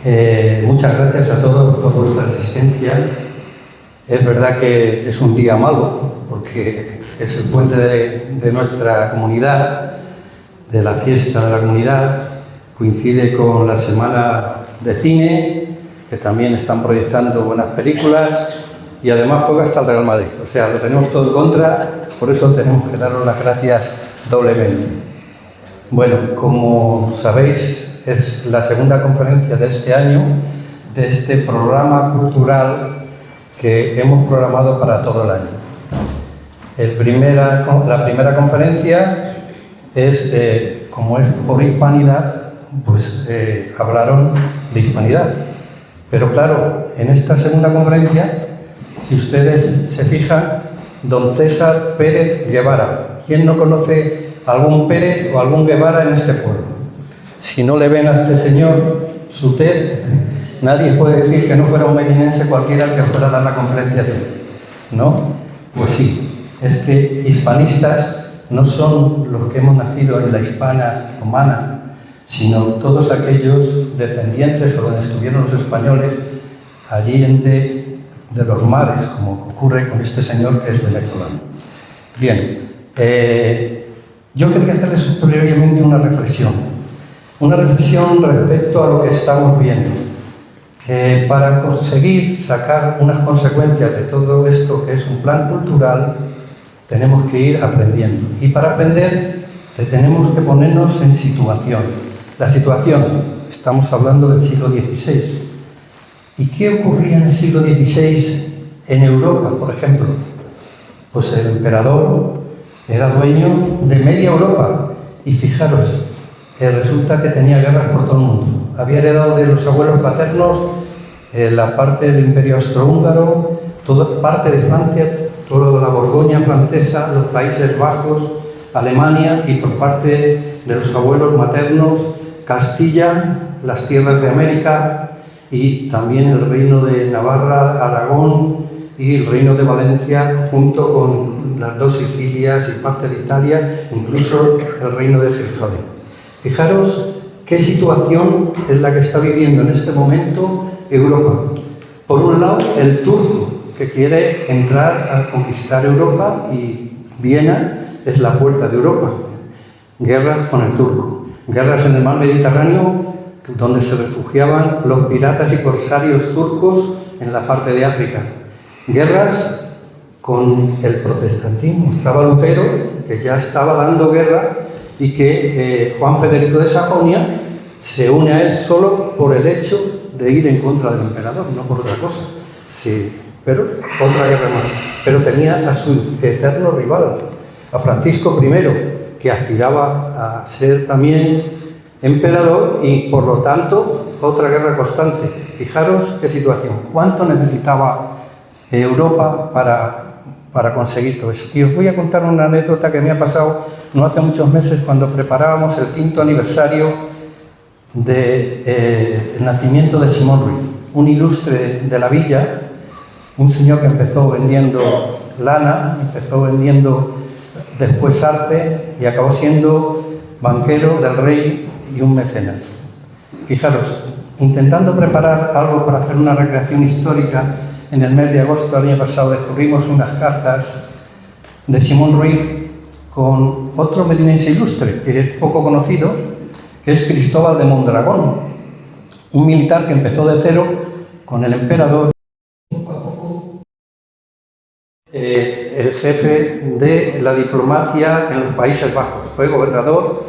Muchas gracias a todos por vuestra asistencia. Es verdad que es un día malo, porque es el puente de nuestra comunidad, de la fiesta de la comunidad, coincide con la semana de cine, que también están proyectando buenas películas, y además juega hasta el Real Madrid. O sea, lo tenemos todo en contra, por eso tenemos que daros las gracias doblemente. Bueno, como sabéis, es la segunda conferencia de este año, de este programa cultural que hemos programado para todo el año. La primera conferencia es, como es por hispanidad, pues hablaron de hispanidad. Pero claro, en esta segunda conferencia, si ustedes se fijan, don César Pérez Guevara. ¿Quién no conoce algún Pérez o algún Guevara en este pueblo? Si no le ven a este señor su tez, nadie puede decir que no fuera un mequinense cualquiera que fuera a dar la conferencia de hoy, ¿no? Pues sí, es que hispanistas no son los que hemos nacido en la Hispania romana, sino todos aquellos descendientes o donde estuvieron los españoles allí de los mares, como ocurre con este señor que es venezolano. Bien, yo quería hacerles previamente una reflexión respecto a lo que estamos viendo. Para conseguir sacar unas consecuencias de todo esto, que es un plan cultural, tenemos que ir aprendiendo. Y para aprender, tenemos que ponernos en situación. La situación, estamos hablando del siglo XVI. ¿Y qué ocurría en el siglo XVI en Europa, por ejemplo? Pues el emperador era dueño de media Europa. Y fijaros, resulta que tenía guerras por todo el mundo. Había heredado de los abuelos paternos la parte del Imperio Austrohúngaro, toda parte de Francia, toda la Borgoña francesa, los Países Bajos, Alemania, y por parte de los abuelos maternos, Castilla, las tierras de América, y también el reino de Navarra, Aragón y el reino de Valencia, junto con las dos Sicilias y parte de Italia, incluso el reino de Jerusalén. Fijaros qué situación es la que está viviendo en este momento Europa. Por un lado, el turco, que quiere entrar a conquistar Europa, y Viena es la puerta de Europa. Guerras con el turco, guerras en el mar Mediterráneo, donde se refugiaban los piratas y corsarios turcos en la parte de África. Guerras con el protestantismo. Estaba Lutero, que ya estaba dando guerra, y que Juan Federico de Sajonia se une a él solo por el hecho de ir en contra del emperador, no por otra cosa. Sí, pero otra guerra más. Pero tenía a su eterno rival, a Francisco I, que aspiraba a ser también emperador, y por lo tanto otra guerra constante. Fijaros qué situación. ¿Cuánto necesitaba Europa para conseguir todo eso? Y os voy a contar una anécdota que me ha pasado no hace muchos meses, cuando preparábamos el 5º aniversario del nacimiento de Simón Ruiz, un ilustre de la villa, un señor que empezó vendiendo lana, empezó vendiendo después arte y acabó siendo banquero del rey y un mecenas. Fijaros, intentando preparar algo para hacer una recreación histórica, en el mes de agosto del año pasado descubrimos unas cartas de Simón Ruiz con otro medinense ilustre, que es poco conocido, que es Cristóbal de Mondragón, un militar que empezó de cero con el emperador, poco a poco el jefe de la diplomacia en los Países Bajos. Fue gobernador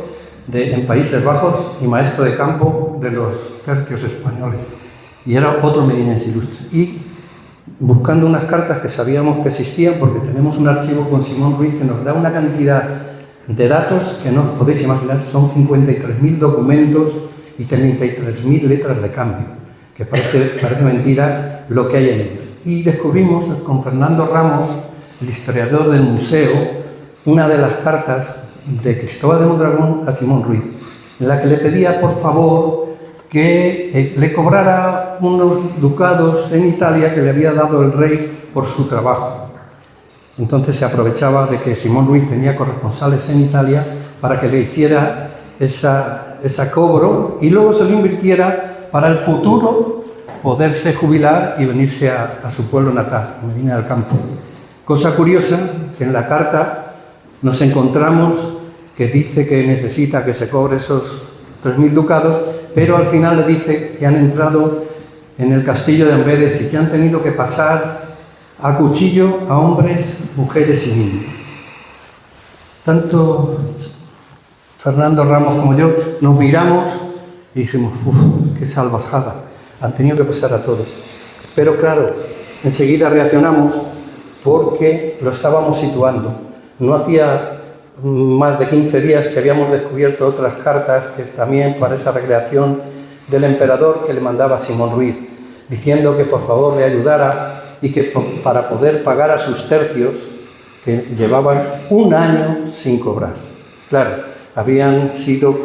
en Países Bajos y maestro de campo de los tercios españoles. Y era otro medinense ilustre. Y buscando unas cartas que sabíamos que existían, porque tenemos un archivo con Simón Ruiz que nos da una cantidad de datos que no os podéis imaginar. Son 53.000 documentos y 33.000 letras de cambio, que parece mentira lo que hay en ellos. Y descubrimos con Fernando Ramos, el historiador del museo, una de las cartas de Cristóbal de Mondragón a Simón Ruiz, en la que le pedía por favor que le cobrara unos ducados en Italia que le había dado el rey por su trabajo. Entonces se aprovechaba de que Simón Ruiz tenía corresponsales en Italia para que le hiciera esa cobro, y luego se lo invirtiera para el futuro poderse jubilar y venirse a su pueblo natal, a Medina del Campo. Cosa curiosa, que en la carta nos encontramos que dice que necesita que se cobre esos 3.000 ducados, pero al final le dice que han entrado en el castillo de Amberes y que han tenido que pasar a cuchillo a hombres, mujeres y niños. Tanto Fernando Ramos como yo nos miramos y dijimos, uff, qué salvajada, han tenido que pasar a todos. Pero claro, enseguida reaccionamos porque lo estábamos situando. No hacía más de 15 días que habíamos descubierto otras cartas que también para esa recreación del emperador que le mandaba a Simón Ruiz, diciendo que por favor le ayudara y que para poder pagar a sus tercios, que llevaban 1 año sin cobrar. Claro, habían sido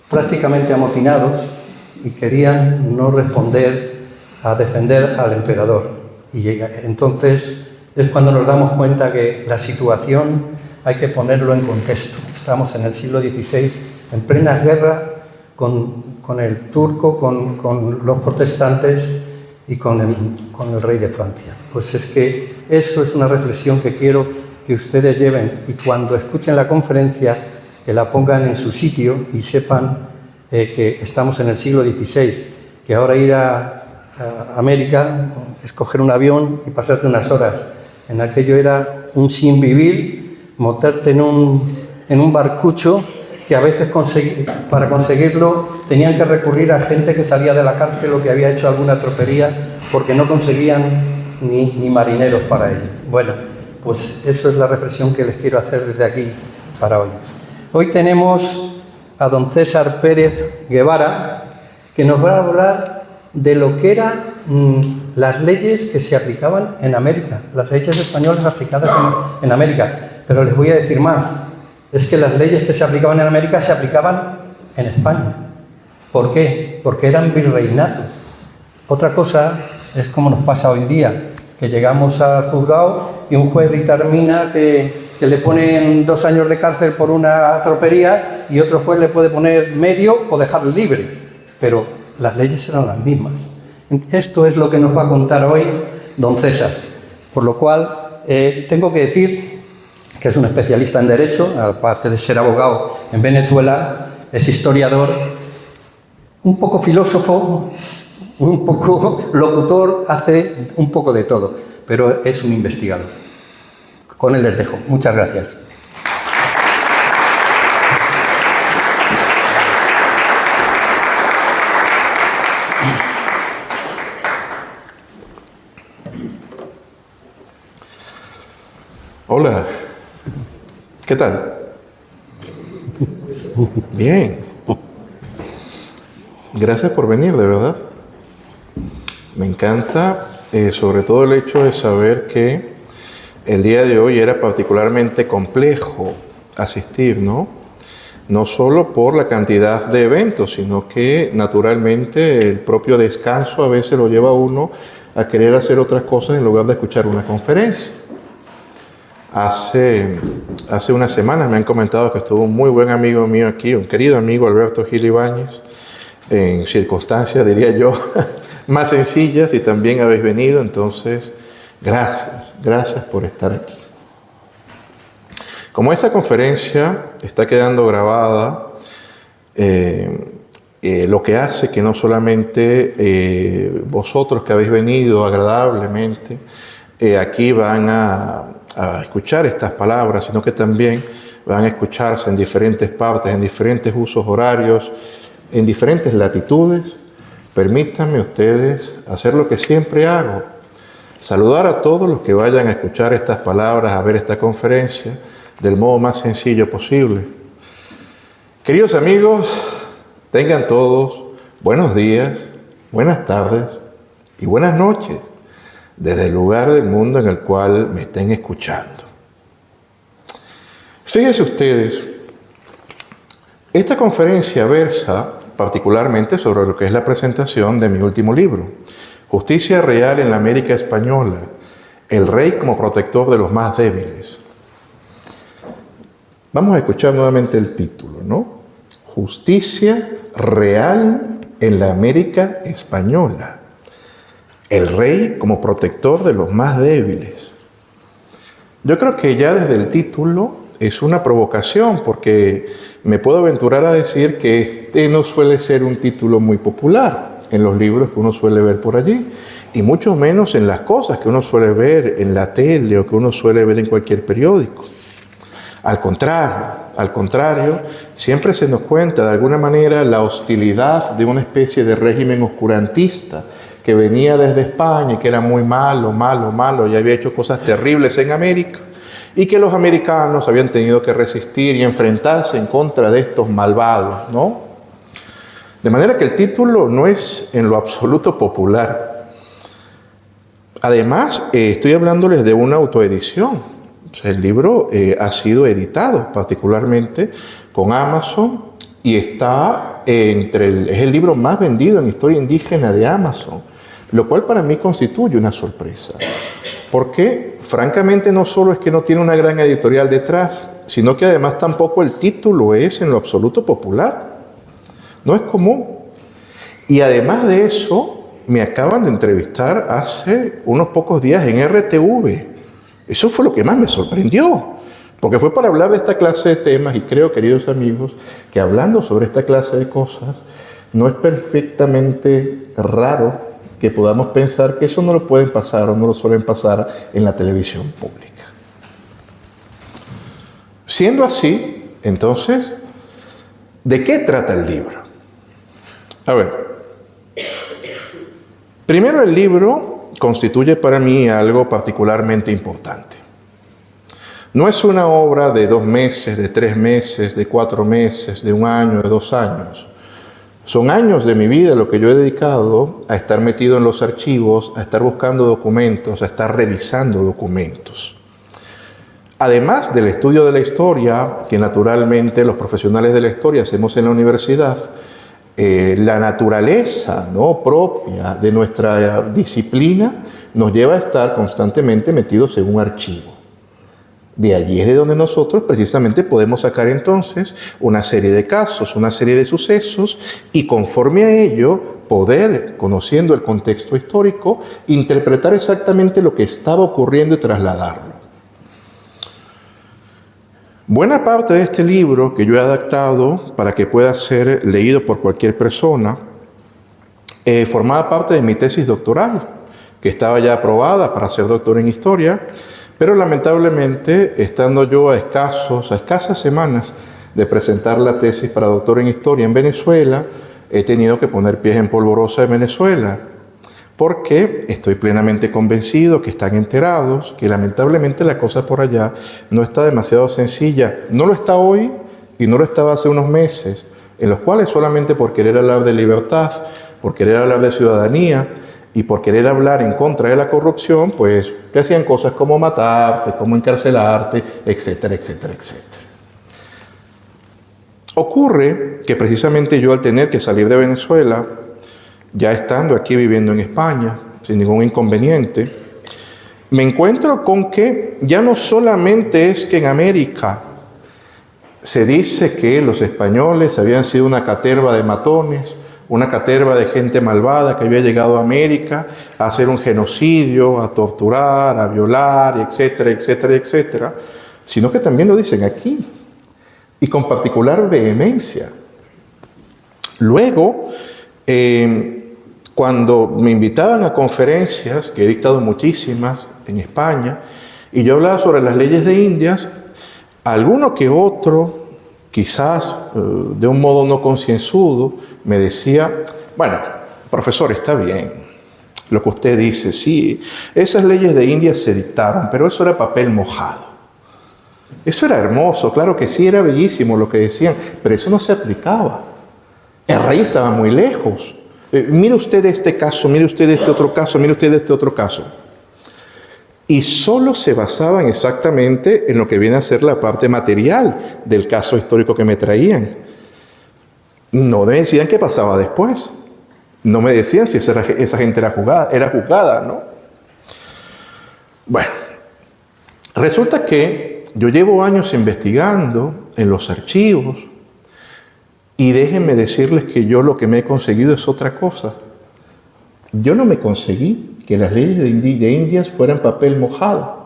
prácticamente amotinados y querían no responder a defender al emperador. Y entonces es cuando nos damos cuenta que la situación hay que ponerlo en contexto. Estamos en el siglo XVI, en plena guerra con el turco, con los protestantes y con el rey de Francia. Pues es que eso es una reflexión que quiero que ustedes lleven y cuando escuchen la conferencia que la pongan en su sitio y sepan que estamos en el siglo XVI, que ahora ir a América es coger un avión y pasarte unas horas. En aquello era un sin vivir, meterte en un barcucho que a veces para conseguirlo tenían que recurrir a gente que salía de la cárcel o que había hecho alguna tropería porque no conseguían ni marineros para ello. Bueno, pues eso es la reflexión que les quiero hacer desde aquí para hoy. Hoy tenemos a don César Pérez Guevara, que nos va a hablar de lo que eran las leyes que se aplicaban en América, las leyes españolas aplicadas en América. Pero les voy a decir más, es que las leyes que se aplicaban en América se aplicaban en España. ¿Por qué? Porque eran virreinatos. Otra cosa es como nos pasa hoy en día, que llegamos al juzgado y un juez determina que le ponen 2 años de cárcel por una tropería y otro juez le puede poner medio o dejarlo libre. Pero las leyes eran las mismas. Esto es lo que nos va a contar hoy don César. Por lo cual, tengo que decir que es un especialista en Derecho, aparte de ser abogado en Venezuela, es historiador, un poco filósofo, un poco locutor, hace un poco de todo, pero es un investigador. Con él les dejo. Muchas gracias. Hola, ¿qué tal? Bien. Gracias por venir, de verdad. Me encanta, sobre todo el hecho de saber que el día de hoy era particularmente complejo asistir, ¿no? No solo por la cantidad de eventos, sino que naturalmente el propio descanso a veces lo lleva a uno a querer hacer otras cosas en lugar de escuchar una conferencia. Hace unas semanas me han comentado que estuvo un muy buen amigo mío aquí, un querido amigo Alberto Gil Ibáñez, en circunstancias, diría yo, más sencillas y también habéis venido, entonces gracias por estar aquí. Como esta conferencia está quedando grabada, lo que hace que no solamente vosotros que habéis venido agradablemente aquí van a escuchar estas palabras, sino que también van a escucharse en diferentes partes, en diferentes usos horarios, en diferentes latitudes. Permítanme ustedes hacer lo que siempre hago, saludar a todos los que vayan a escuchar estas palabras, a ver esta conferencia, del modo más sencillo posible. Queridos amigos, tengan todos buenos días, buenas tardes y buenas noches, desde el lugar del mundo en el cual me estén escuchando. Fíjense ustedes, esta conferencia versa particularmente sobre lo que es la presentación de mi último libro, Justicia Real en la América Española, el rey como protector de los más débiles. Vamos a escuchar nuevamente el título, ¿no? Justicia Real en la América española. El rey como protector de los más débiles. Yo creo que ya desde el título es una provocación, porque me puedo aventurar a decir que este no suele ser un título muy popular en los libros que uno suele ver por allí, y mucho menos en las cosas que uno suele ver en la tele o que uno suele ver en cualquier periódico. Al contrario, siempre se nos cuenta de alguna manera la hostilidad de una especie de régimen oscurantista que venía desde España y que era muy malo y había hecho cosas terribles en América, y que los americanos habían tenido que resistir y enfrentarse en contra de estos malvados, ¿no? De manera que el título no es en lo absoluto popular. Además, estoy hablándoles de una autoedición. O sea, el libro ha sido editado particularmente con Amazon y está es el libro más vendido en historia indígena de Amazon, lo cual para mí constituye una sorpresa. Porque, francamente, no solo es que no tiene una gran editorial detrás, sino que además tampoco el título es en lo absoluto popular. No es común. Y además de eso, me acaban de entrevistar hace unos pocos días en RTV. Eso fue lo que más me sorprendió, porque fue para hablar de esta clase de temas, y creo, queridos amigos, que hablando sobre esta clase de cosas, no es perfectamente raro que podamos pensar que eso no lo pueden pasar o no lo suelen pasar en la televisión pública. Siendo así, entonces, ¿de qué trata el libro? A ver, primero el libro constituye para mí algo particularmente importante. No es una obra de 2 meses, de 3 meses, de 4 meses, de 1 año, de 2 años. Son años de mi vida lo que yo he dedicado a estar metido en los archivos, a estar buscando documentos, a estar revisando documentos. Además del estudio de la historia, que naturalmente los profesionales de la historia hacemos en la universidad, la naturaleza, ¿no?, propia de nuestra disciplina nos lleva a estar constantemente metidos en un archivo. De allí es de donde nosotros precisamente podemos sacar entonces una serie de casos, una serie de sucesos, y conforme a ello poder, conociendo el contexto histórico, interpretar exactamente lo que estaba ocurriendo y trasladarlo. Buena parte de este libro que yo he adaptado para que pueda ser leído por cualquier persona formaba parte de mi tesis doctoral, que estaba ya aprobada para ser doctor en historia, pero lamentablemente, estando yo a escasas semanas de presentar la tesis para doctor en historia en Venezuela, he tenido que poner pies en polvorosa en Venezuela, porque estoy plenamente convencido que están enterados que lamentablemente la cosa por allá no está demasiado sencilla. No lo está hoy y no lo estaba hace unos meses, en los cuales solamente por querer hablar de libertad, por querer hablar de ciudadanía y por querer hablar en contra de la corrupción, pues te hacían cosas como matarte, como encarcelarte, etcétera, etcétera, etcétera. Ocurre que precisamente yo, al tener que salir de Venezuela, ya estando aquí viviendo en España, sin ningún inconveniente, me encuentro con que ya no solamente es que en América se dice que los españoles habían sido una caterva de matones, una caterva de gente malvada que había llegado a América a hacer un genocidio, a torturar, a violar, etcétera, etcétera, etcétera, sino que también lo dicen aquí, y con particular vehemencia. Luego, cuando me invitaban a conferencias, que he dictado muchísimas en España, y yo hablaba sobre las leyes de Indias, alguno que otro, quizás de un modo no concienzudo, me decía: bueno, profesor, está bien lo que usted dice, sí, esas leyes de Indias se dictaron, pero eso era papel mojado. Eso era hermoso, claro que sí, era bellísimo lo que decían, pero eso no se aplicaba. El rey estaba muy lejos. Mire usted este caso, mire usted este otro caso, mire usted este otro caso. Y solo se basaban exactamente en lo que viene a ser la parte material del caso histórico que me traían. No me decían qué pasaba después. No me decían si esa gente era juzgada, ¿no? Bueno, resulta que yo llevo años investigando en los archivos Y déjenme decirles que yo lo que me he conseguido es otra cosa. Yo no me conseguí que las leyes de Indias fueran papel mojado.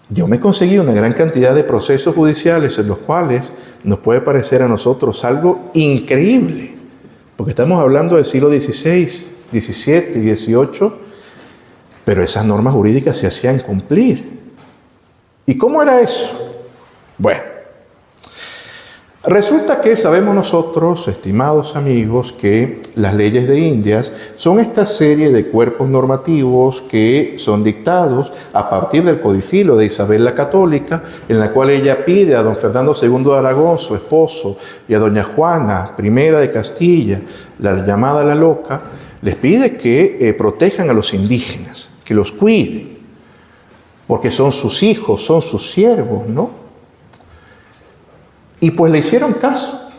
Yo me conseguí una gran cantidad de procesos judiciales en los cuales nos puede parecer a nosotros algo increíble, porque estamos hablando del siglo XVI, XVII y XVIII, pero esas normas jurídicas se hacían cumplir. ¿Y cómo era eso? Bueno, resulta que sabemos nosotros, estimados amigos, que las leyes de Indias son esta serie de cuerpos normativos que son dictados a partir del codicilo de Isabel la Católica, en la cual ella pide a don Fernando II de Aragón, su esposo, y a doña Juana I de Castilla, la llamada la Loca, les pide que protejan a los indígenas, que los cuiden, porque son sus hijos, son sus siervos, ¿no? Y pues le hicieron caso.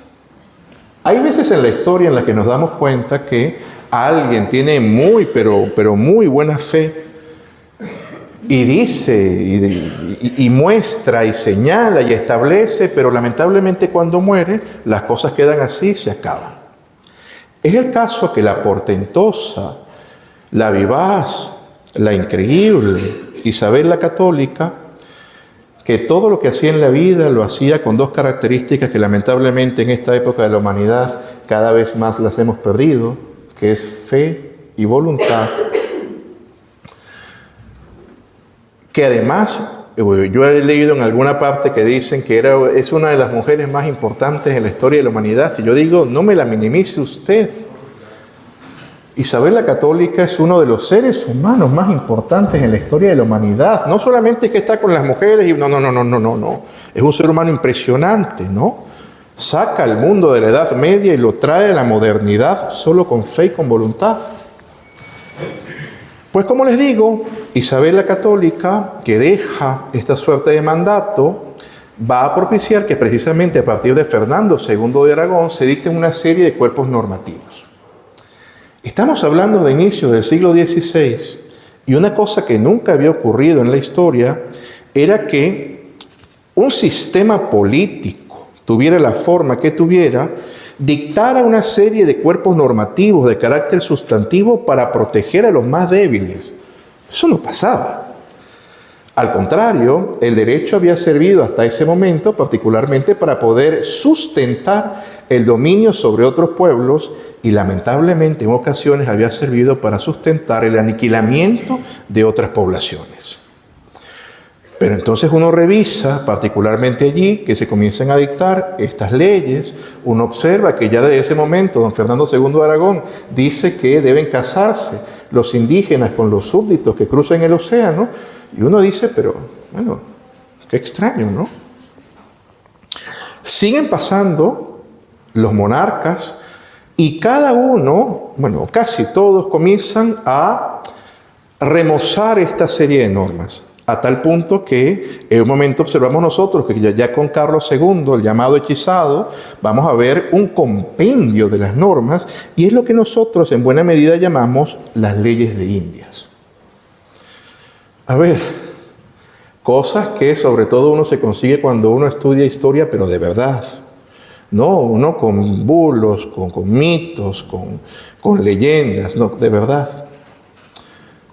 Hay veces en la historia en la que nos damos cuenta que alguien tiene pero muy buena fe y dice y muestra y señala y establece, pero lamentablemente cuando muere las cosas quedan así y se acaban. Es el caso que la portentosa, la vivaz, la increíble Isabel la Católica, que todo lo que hacía en la vida lo hacía con dos características que lamentablemente en esta época de la humanidad cada vez más las hemos perdido, que es fe y voluntad, que además yo he leído en alguna parte que dicen que es una de las mujeres más importantes en la historia de la humanidad, y yo digo, no me la minimice usted. Isabel la Católica es uno de los seres humanos más importantes en la historia de la humanidad. No solamente es que está con las mujeres y no. Es un ser humano impresionante, ¿no? Saca al mundo de la Edad Media y lo trae a la modernidad solo con fe y con voluntad. Pues como les digo, Isabel la Católica, que deja esta suerte de mandato, va a propiciar que precisamente a partir de Fernando II de Aragón se dicten una serie de cuerpos normativos. Estamos hablando de inicios del siglo XVI y una cosa que nunca había ocurrido en la historia era que un sistema político, tuviera la forma que tuviera, dictara una serie de cuerpos normativos de carácter sustantivo para proteger a los más débiles. Eso no pasaba. Al contrario, el derecho había servido hasta ese momento particularmente para poder sustentar el dominio sobre otros pueblos y lamentablemente en ocasiones había servido para sustentar el aniquilamiento de otras poblaciones. Pero entonces uno revisa, particularmente allí, que se comienzan a dictar estas leyes. Uno observa que ya desde ese momento don Fernando II de Aragón dice que deben casarse los indígenas con los súbditos que cruzan el océano. Y uno dice, pero bueno, qué extraño, ¿no? Siguen pasando los monarcas y cada uno, bueno, casi todos comienzan a remozar esta serie de normas. A tal punto que en un momento observamos nosotros que ya con Carlos II, el llamado hechizado, vamos a ver un compendio de las normas y es lo que nosotros en buena medida llamamos las leyes de Indias. A ver, cosas que sobre todo uno se consigue cuando uno estudia historia, pero de verdad. No, uno con bulos, con mitos, con leyendas, no, de verdad.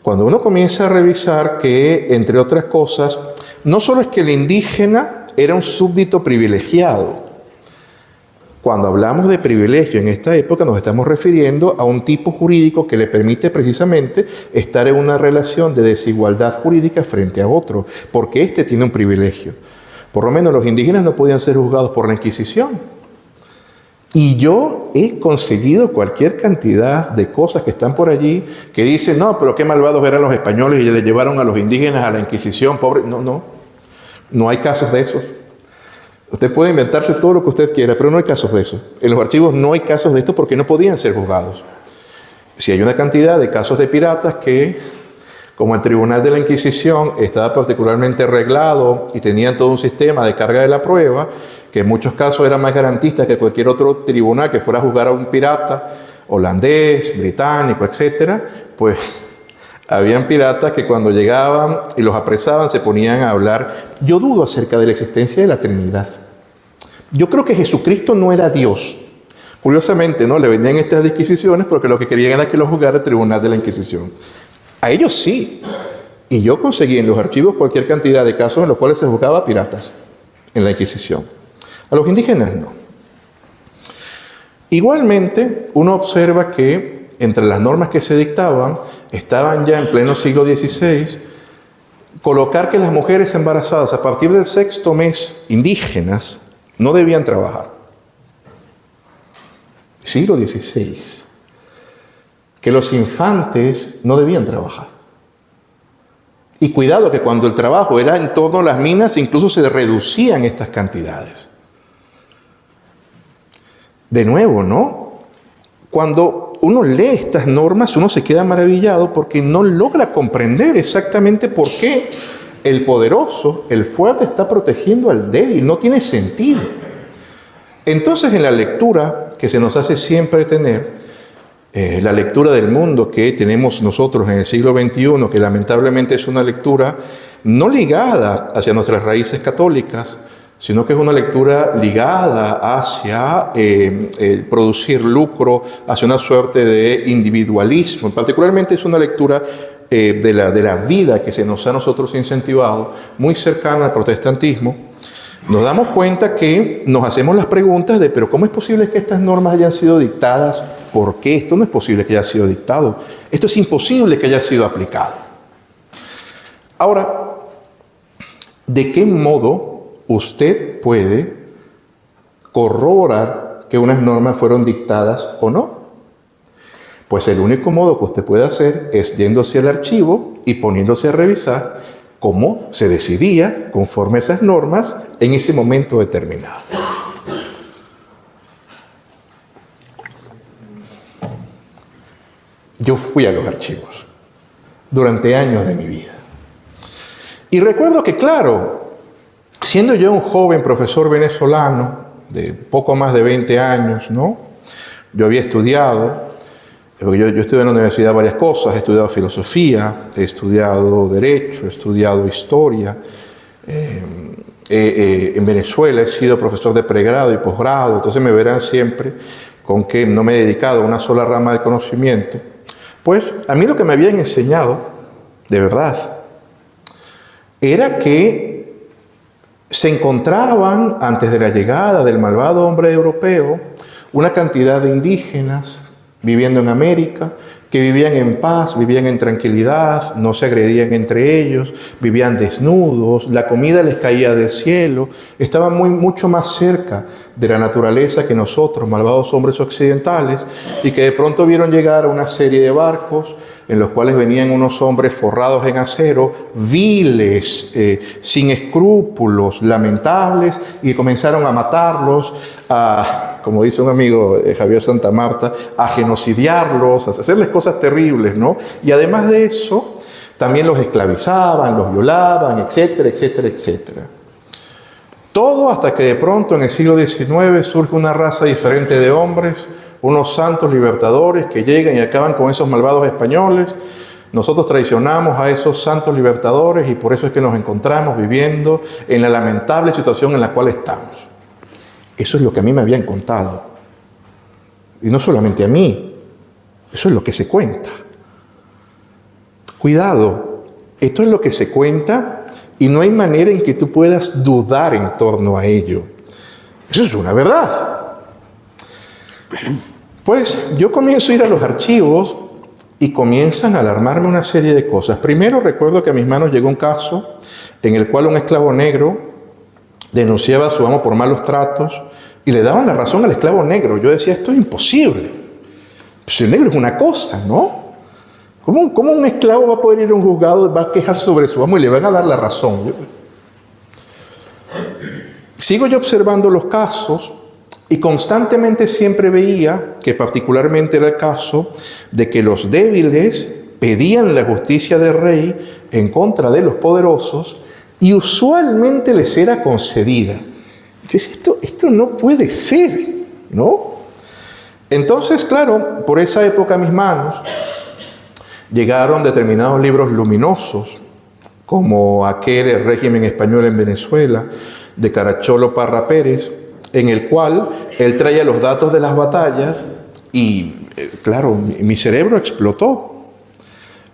Cuando uno comienza a revisar que, entre otras cosas, no solo es que el indígena era un súbdito privilegiado. Cuando hablamos de privilegio en esta época nos estamos refiriendo a un tipo jurídico que le permite precisamente estar en una relación de desigualdad jurídica frente a otro, porque éste tiene un privilegio. Por lo menos los indígenas no podían ser juzgados por la Inquisición. Y yo he conseguido cualquier cantidad de cosas que están por allí que dicen, no, pero qué malvados eran los españoles y le llevaron a los indígenas a la Inquisición, pobre. No hay casos de eso. Usted puede inventarse todo lo que usted quiera, pero no hay casos de eso. En los archivos no hay casos de esto porque no podían ser juzgados. Si hay una cantidad de casos de piratas que, como el Tribunal de la Inquisición estaba particularmente arreglado y tenían todo un sistema de carga de la prueba, que en muchos casos era más garantista que cualquier otro tribunal que fuera a juzgar a un pirata holandés, británico, etc., pues habían piratas que cuando llegaban y los apresaban se ponían a hablar. Yo dudo acerca de la existencia de la Trinidad. Yo creo que Jesucristo no era Dios. Curiosamente, ¿no? Le vendían estas disquisiciones porque lo que querían era que lo juzgara el tribunal de la Inquisición. A ellos sí. Y yo conseguí en los archivos cualquier cantidad de casos en los cuales se juzgaba a piratas en la Inquisición. A los indígenas no. Igualmente, uno observa que entre las normas que se dictaban, estaban ya en pleno siglo XVI, colocar que las mujeres embarazadas a partir del 6º mes, indígenas, no debían trabajar. Siglo XVI. Que los infantes no debían trabajar. Y cuidado que cuando el trabajo era en torno a las minas, incluso se reducían estas cantidades. De nuevo, ¿no? Cuando uno lee estas normas, uno se queda maravillado porque no logra comprender exactamente por qué el poderoso, el fuerte, está protegiendo al débil. No tiene sentido. Entonces, en la lectura que se nos hace siempre tener, la lectura del mundo que tenemos nosotros en el siglo XXI, que lamentablemente es una lectura no ligada hacia nuestras raíces católicas, sino que es una lectura ligada hacia producir lucro, hacia una suerte de individualismo. Particularmente es una lectura de la vida que se nos ha a nosotros incentivado, muy cercana al protestantismo. Nos damos cuenta que nos hacemos las preguntas de, pero ¿cómo es posible que estas normas hayan sido dictadas? ¿Por qué? Esto no es posible que haya sido dictado. Esto es imposible que haya sido aplicado. Ahora, ¿de qué modo usted puede corroborar que unas normas fueron dictadas o no? Pues el único modo que usted puede hacer es yéndose al archivo y poniéndose a revisar cómo se decidía conforme a esas normas en ese momento determinado. Yo fui a los archivos durante años de mi vida. Y recuerdo que, claro, siendo yo un joven profesor venezolano de poco más de 20 años, ¿no? Yo había estudiado, porque yo estudié en la universidad varias cosas, he estudiado filosofía, he estudiado derecho, he estudiado historia. En Venezuela he sido profesor de pregrado y posgrado, entonces me verán siempre con que no me he dedicado a una sola rama del conocimiento. Pues a mí lo que me habían enseñado, de verdad, era que se encontraban, antes de la llegada del malvado hombre europeo, una cantidad de indígenas viviendo en América, que vivían en paz, vivían en tranquilidad, no se agredían entre ellos, vivían desnudos, la comida les caía del cielo, estaban mucho más cerca de la naturaleza que nosotros, malvados hombres occidentales, y que de pronto vieron llegar a una serie de barcos en los cuales venían unos hombres forrados en acero, viles, sin escrúpulos, lamentables, y comenzaron a matarlos, como dice un amigo Javier Santa Marta, a genocidiarlos, a hacerles cosas terribles, ¿no? Y además de eso, también los esclavizaban, los violaban, etcétera, etcétera, etcétera. Todo hasta que de pronto en el siglo XIX surge una raza diferente de hombres, unos santos libertadores que llegan y acaban con esos malvados españoles. Nosotros traicionamos a esos santos libertadores y por eso es que nos encontramos viviendo en la lamentable situación en la cual estamos. Eso es lo que a mí me habían contado. Y no solamente a mí, eso es lo que se cuenta. Cuidado, esto es lo que se cuenta y no hay manera en que tú puedas dudar en torno a ello. Eso es una verdad. Pues yo comienzo a ir a los archivos y comienzan a alarmarme una serie de cosas. Primero recuerdo que a mis manos llegó un caso en el cual un esclavo negro denunciaba a su amo por malos tratos y le daban la razón al esclavo negro. Yo decía, esto es imposible. Pues el negro es una cosa, ¿no? ¿Cómo un esclavo va a poder ir a un juzgado, va a quejar sobre su amo y le van a dar la razón? Sigo yo observando los casos y constantemente siempre veía que particularmente era el caso de que los débiles pedían la justicia del rey en contra de los poderosos y usualmente les era concedida. Yo decía, esto no puede ser, ¿no? Entonces, claro, por esa época a mis manos llegaron determinados libros luminosos, como aquel El régimen español en Venezuela, de Caracciolo Parra Pérez, en el cual él traía los datos de las batallas y, claro, mi cerebro explotó.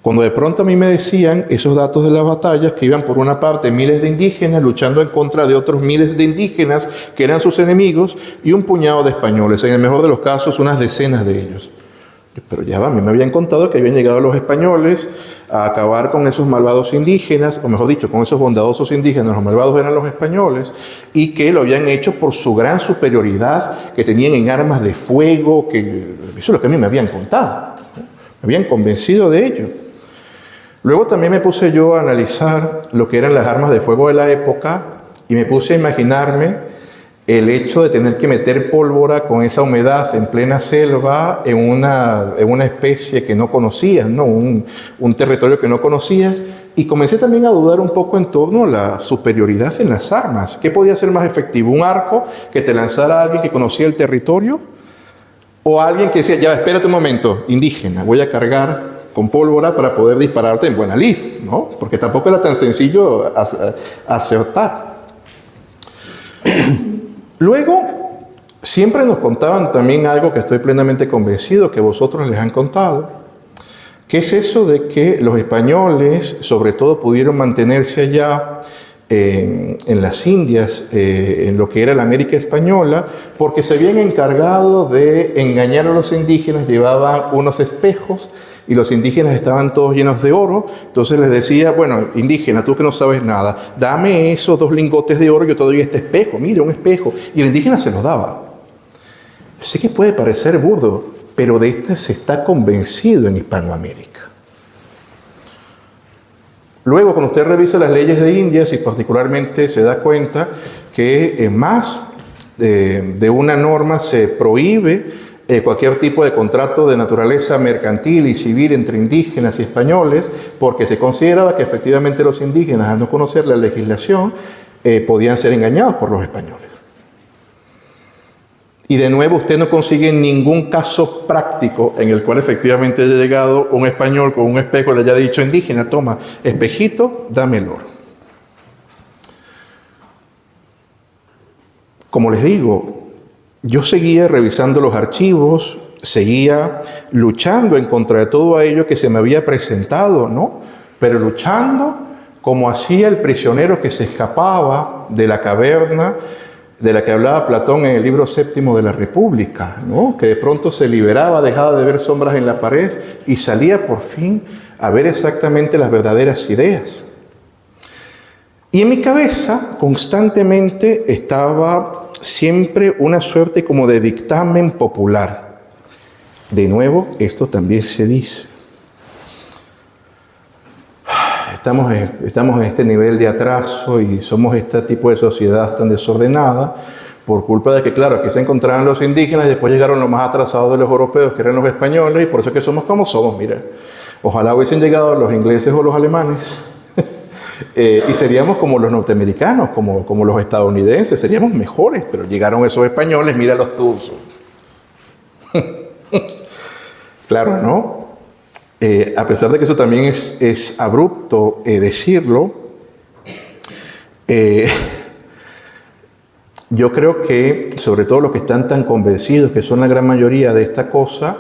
Cuando de pronto a mí me decían esos datos de las batallas, que iban por una parte miles de indígenas luchando en contra de otros miles de indígenas que eran sus enemigos y un puñado de españoles, en el mejor de los casos unas decenas de ellos. Pero ya va, a mí me habían contado que habían llegado los españoles a acabar con esos malvados indígenas, o mejor dicho, con esos bondadosos indígenas, los malvados eran los españoles, y que lo habían hecho por su gran superioridad que tenían en armas de fuego, que eso es lo que a mí me habían contado, ¿no? Me habían convencido de ello. Luego también me puse yo a analizar lo que eran las armas de fuego de la época y me puse a imaginarme el hecho de tener que meter pólvora con esa humedad en plena selva en una especie que no conocías, ¿no? Un territorio que no conocías, y comencé también a dudar un poco en torno a la superioridad en las armas. ¿Qué podía ser más efectivo? ¿Un arco que te lanzara a alguien que conocía el territorio? ¿O alguien que decía, ya, espérate un momento, indígena, voy a cargar con pólvora para poder dispararte en buena lid, ¿no? Porque tampoco era tan sencillo acertar. Luego, siempre nos contaban también algo que estoy plenamente convencido que vosotros les han contado, que es eso de que los españoles, sobre todo, pudieron mantenerse allá en las Indias, en lo que era la América española, porque se habían encargado de engañar a los indígenas, llevaban unos espejos y los indígenas estaban todos llenos de oro. Entonces les decía, bueno, indígena, tú que no sabes nada, dame esos 2 lingotes de oro, yo te doy este espejo, mira, un espejo. Y el indígena se los daba. Sé que puede parecer burdo, pero de esto se está convencido en Hispanoamérica. Luego, cuando usted revisa las leyes de Indias y particularmente se da cuenta que más de una norma se prohíbe cualquier tipo de contrato de naturaleza mercantil y civil entre indígenas y españoles, porque se consideraba que efectivamente los indígenas, al no conocer la legislación, podían ser engañados por los españoles. Y de nuevo, usted no consigue ningún caso práctico en el cual efectivamente haya llegado un español con un espejo y le haya dicho, indígena, toma, espejito, dame el oro. Como les digo, yo seguía revisando los archivos, seguía luchando en contra de todo ello que se me había presentado, ¿no? Pero luchando como hacía el prisionero que se escapaba de la caverna de la que hablaba Platón en el libro 7 de la República, ¿no? Que de pronto se liberaba, dejaba de ver sombras en la pared y salía por fin a ver exactamente las verdaderas ideas. Y en mi cabeza constantemente estaba siempre una suerte como de dictamen popular. De nuevo, esto también se dice. Estamos en este nivel de atraso y somos este tipo de sociedad tan desordenada por culpa de que, claro, aquí se encontraron los indígenas y después llegaron los más atrasados de los europeos, que eran los españoles, y por eso es que somos como somos, mira. Ojalá hubiesen llegado los ingleses o los alemanes y seríamos como los norteamericanos, como los estadounidenses, seríamos mejores, pero llegaron esos españoles, mira los turcos. Claro, ¿no? A pesar de que eso también es abrupto decirlo, yo creo que, sobre todo los que están tan convencidos, que son la gran mayoría de esta cosa,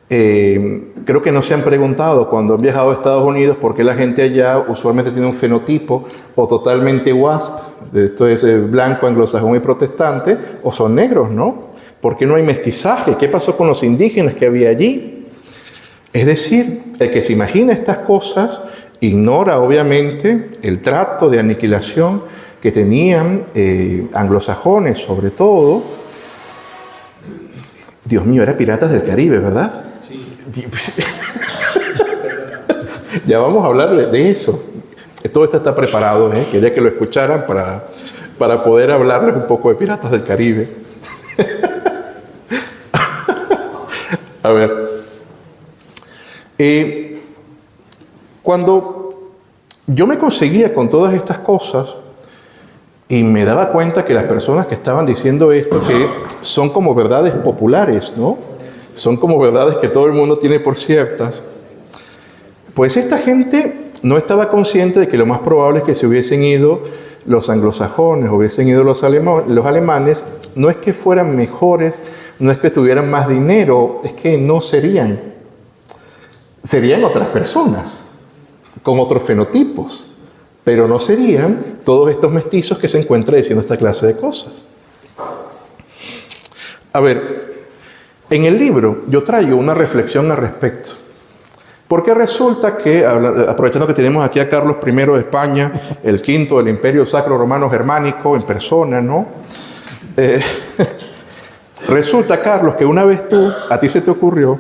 creo que no se han preguntado cuando han viajado a Estados Unidos por qué la gente allá usualmente tiene un fenotipo o totalmente WASP, esto es blanco, anglosajón y protestante, o son negros, ¿no? ¿Por qué no hay mestizaje? ¿Qué pasó con los indígenas que había allí? Es decir, el que se imagina estas cosas ignora obviamente el trato de aniquilación que tenían anglosajones sobre todo. Dios mío, era Piratas del Caribe, ¿verdad? Sí. Ya vamos a hablar de eso. Todo esto está preparado, quería que lo escucharan para poder hablarles un poco de Piratas del Caribe. A ver. Cuando yo me conseguía con todas estas cosas y me daba cuenta que las personas que estaban diciendo esto, que son como verdades populares, ¿no? Son como verdades que todo el mundo tiene por ciertas, pues esta gente no estaba consciente de que lo más probable es que se hubiesen ido los anglosajones hubiesen ido los alemanes, no es que fueran mejores, no es que tuvieran más dinero, es que no serían. Serían otras personas, con otros fenotipos, pero no serían todos estos mestizos que se encuentran diciendo esta clase de cosas. A ver, en el libro yo traigo una reflexión al respecto. Porque resulta que, aprovechando que tenemos aquí a Carlos I de España, el quinto del Imperio Sacro Romano Germánico en persona, ¿no? Resulta, Carlos, que una vez a ti se te ocurrió,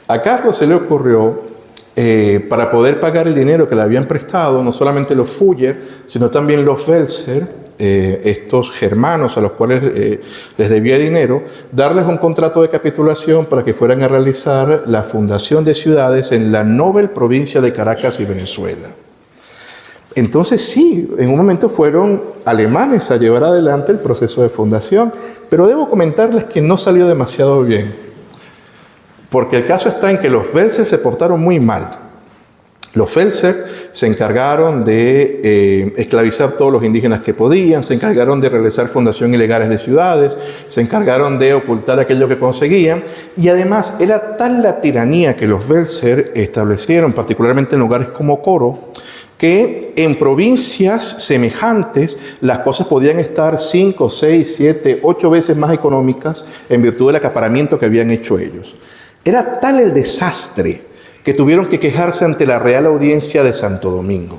a Carlos se le ocurrió, para poder pagar el dinero que le habían prestado, no solamente los Feuer, sino también los Welser, estos germanos a los cuales les debía dinero, darles un contrato de capitulación para que fueran a realizar la fundación de ciudades en la noble provincia de Caracas y Venezuela. Entonces sí, en un momento fueron alemanes a llevar adelante el proceso de fundación, pero debo comentarles que no salió demasiado bien, porque el caso está en que los Welser se portaron muy mal. Los Welser se encargaron de esclavizar todos los indígenas que podían, se encargaron de realizar fundaciones ilegales de ciudades, se encargaron de ocultar aquello que conseguían, y además era tal la tiranía que los Welser establecieron, particularmente en lugares como Coro, que en provincias semejantes las cosas podían estar 5, 6, 7, 8 veces más económicas en virtud del acaparamiento que habían hecho ellos. Era tal el desastre que tuvieron que quejarse ante la Real Audiencia de Santo Domingo.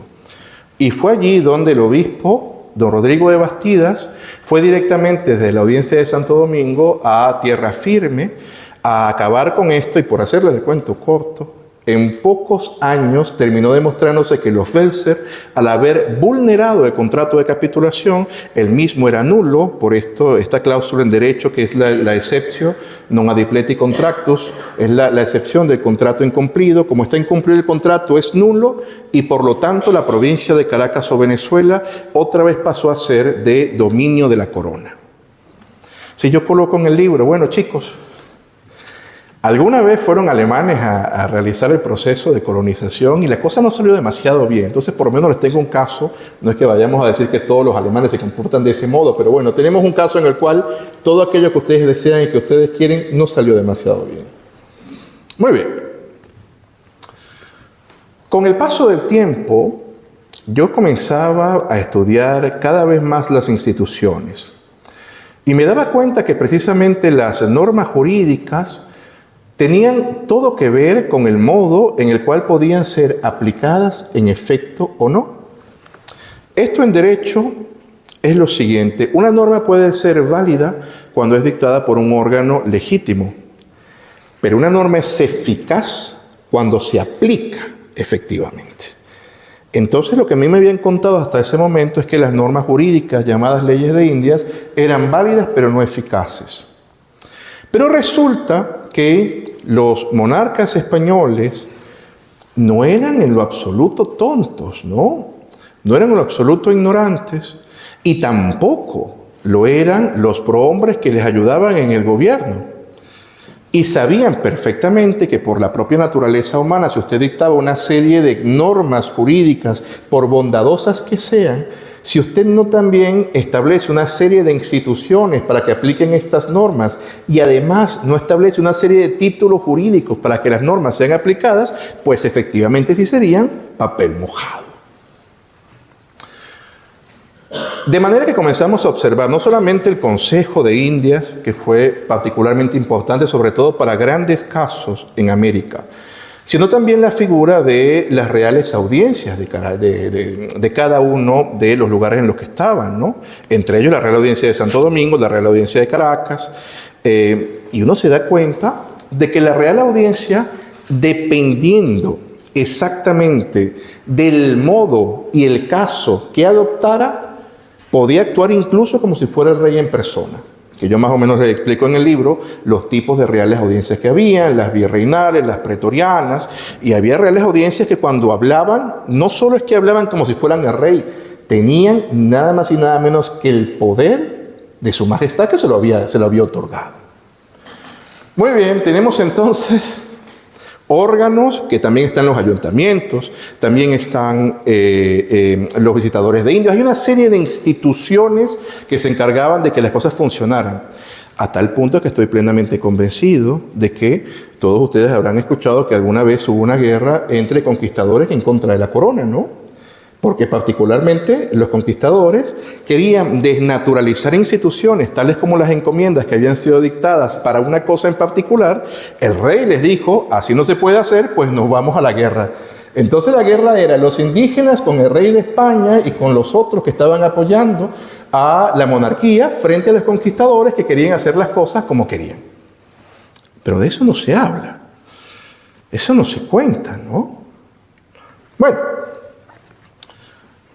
Y fue allí donde el obispo, don Rodrigo de Bastidas, fue directamente desde la Audiencia de Santo Domingo a tierra firme a acabar con esto, y por hacerles el cuento corto, en pocos años terminó demostrándose que los Welser, al haber vulnerado el contrato de capitulación, el mismo era nulo. Por esto, esta cláusula en derecho, que es la exceptio non adipleti contractus, es la excepción del contrato incumplido. Como está incumplido el contrato, es nulo, y por lo tanto la provincia de Caracas o Venezuela otra vez pasó a ser de dominio de la corona. Si yo coloco en el libro, bueno, chicos, alguna vez fueron alemanes a realizar el proceso de colonización y la cosa no salió demasiado bien. Entonces, por lo menos les tengo un caso. No es que vayamos a decir que todos los alemanes se comportan de ese modo, pero bueno, tenemos un caso en el cual todo aquello que ustedes desean y que ustedes quieren no salió demasiado bien. Muy bien. Con el paso del tiempo, yo comenzaba a estudiar cada vez más las instituciones y me daba cuenta que precisamente las normas jurídicas tenían todo que ver con el modo en el cual podían ser aplicadas en efecto o no. Esto en derecho es lo siguiente: una norma puede ser válida cuando es dictada por un órgano legítimo, pero una norma es eficaz cuando se aplica efectivamente. Entonces, lo que a mí me habían contado hasta ese momento es que las normas jurídicas llamadas leyes de Indias eran válidas pero no eficaces. Pero resulta que los monarcas españoles no eran en lo absoluto tontos, ¿no? No eran en lo absoluto ignorantes, y tampoco lo eran los prohombres que les ayudaban en el gobierno. Y sabían perfectamente que por la propia naturaleza humana, si usted dictaba una serie de normas jurídicas, por bondadosas que sean, si usted no también establece una serie de instituciones para que apliquen estas normas y además no establece una serie de títulos jurídicos para que las normas sean aplicadas, pues efectivamente sí serían papel mojado. De manera que comenzamos a observar no solamente el Consejo de Indias, que fue particularmente importante, sobre todo para grandes casos en América, sino también la figura de las reales audiencias de cada uno de los lugares en los que estaban, ¿no? Entre ellos la Real Audiencia de Santo Domingo, la Real Audiencia de Caracas, y uno se da cuenta de que la Real Audiencia, dependiendo exactamente del modo y el caso que adoptara, podía actuar incluso como si fuera el rey en persona. Que yo más o menos les explico en el libro los tipos de reales audiencias que había, las virreinales, las pretorianas, y había reales audiencias que cuando hablaban, no solo es que hablaban como si fueran el rey, tenían nada más y nada menos que el poder de su majestad que se lo había otorgado. Muy bien, tenemos entonces órganos que también están los ayuntamientos, también están los visitadores de indios. Hay una serie de instituciones que se encargaban de que las cosas funcionaran, a tal punto que estoy plenamente convencido de que todos ustedes habrán escuchado que alguna vez hubo una guerra entre conquistadores en contra de la corona, ¿no? Porque particularmente los conquistadores querían desnaturalizar instituciones tales como las encomiendas que habían sido dictadas para una cosa en particular. El rey les dijo, así no se puede hacer, pues nos vamos a la guerra. Entonces la guerra era los indígenas con el rey de España y con los otros que estaban apoyando a la monarquía frente a los conquistadores que querían hacer las cosas como querían. Pero de eso no se habla. Eso no se cuenta, ¿no? Bueno,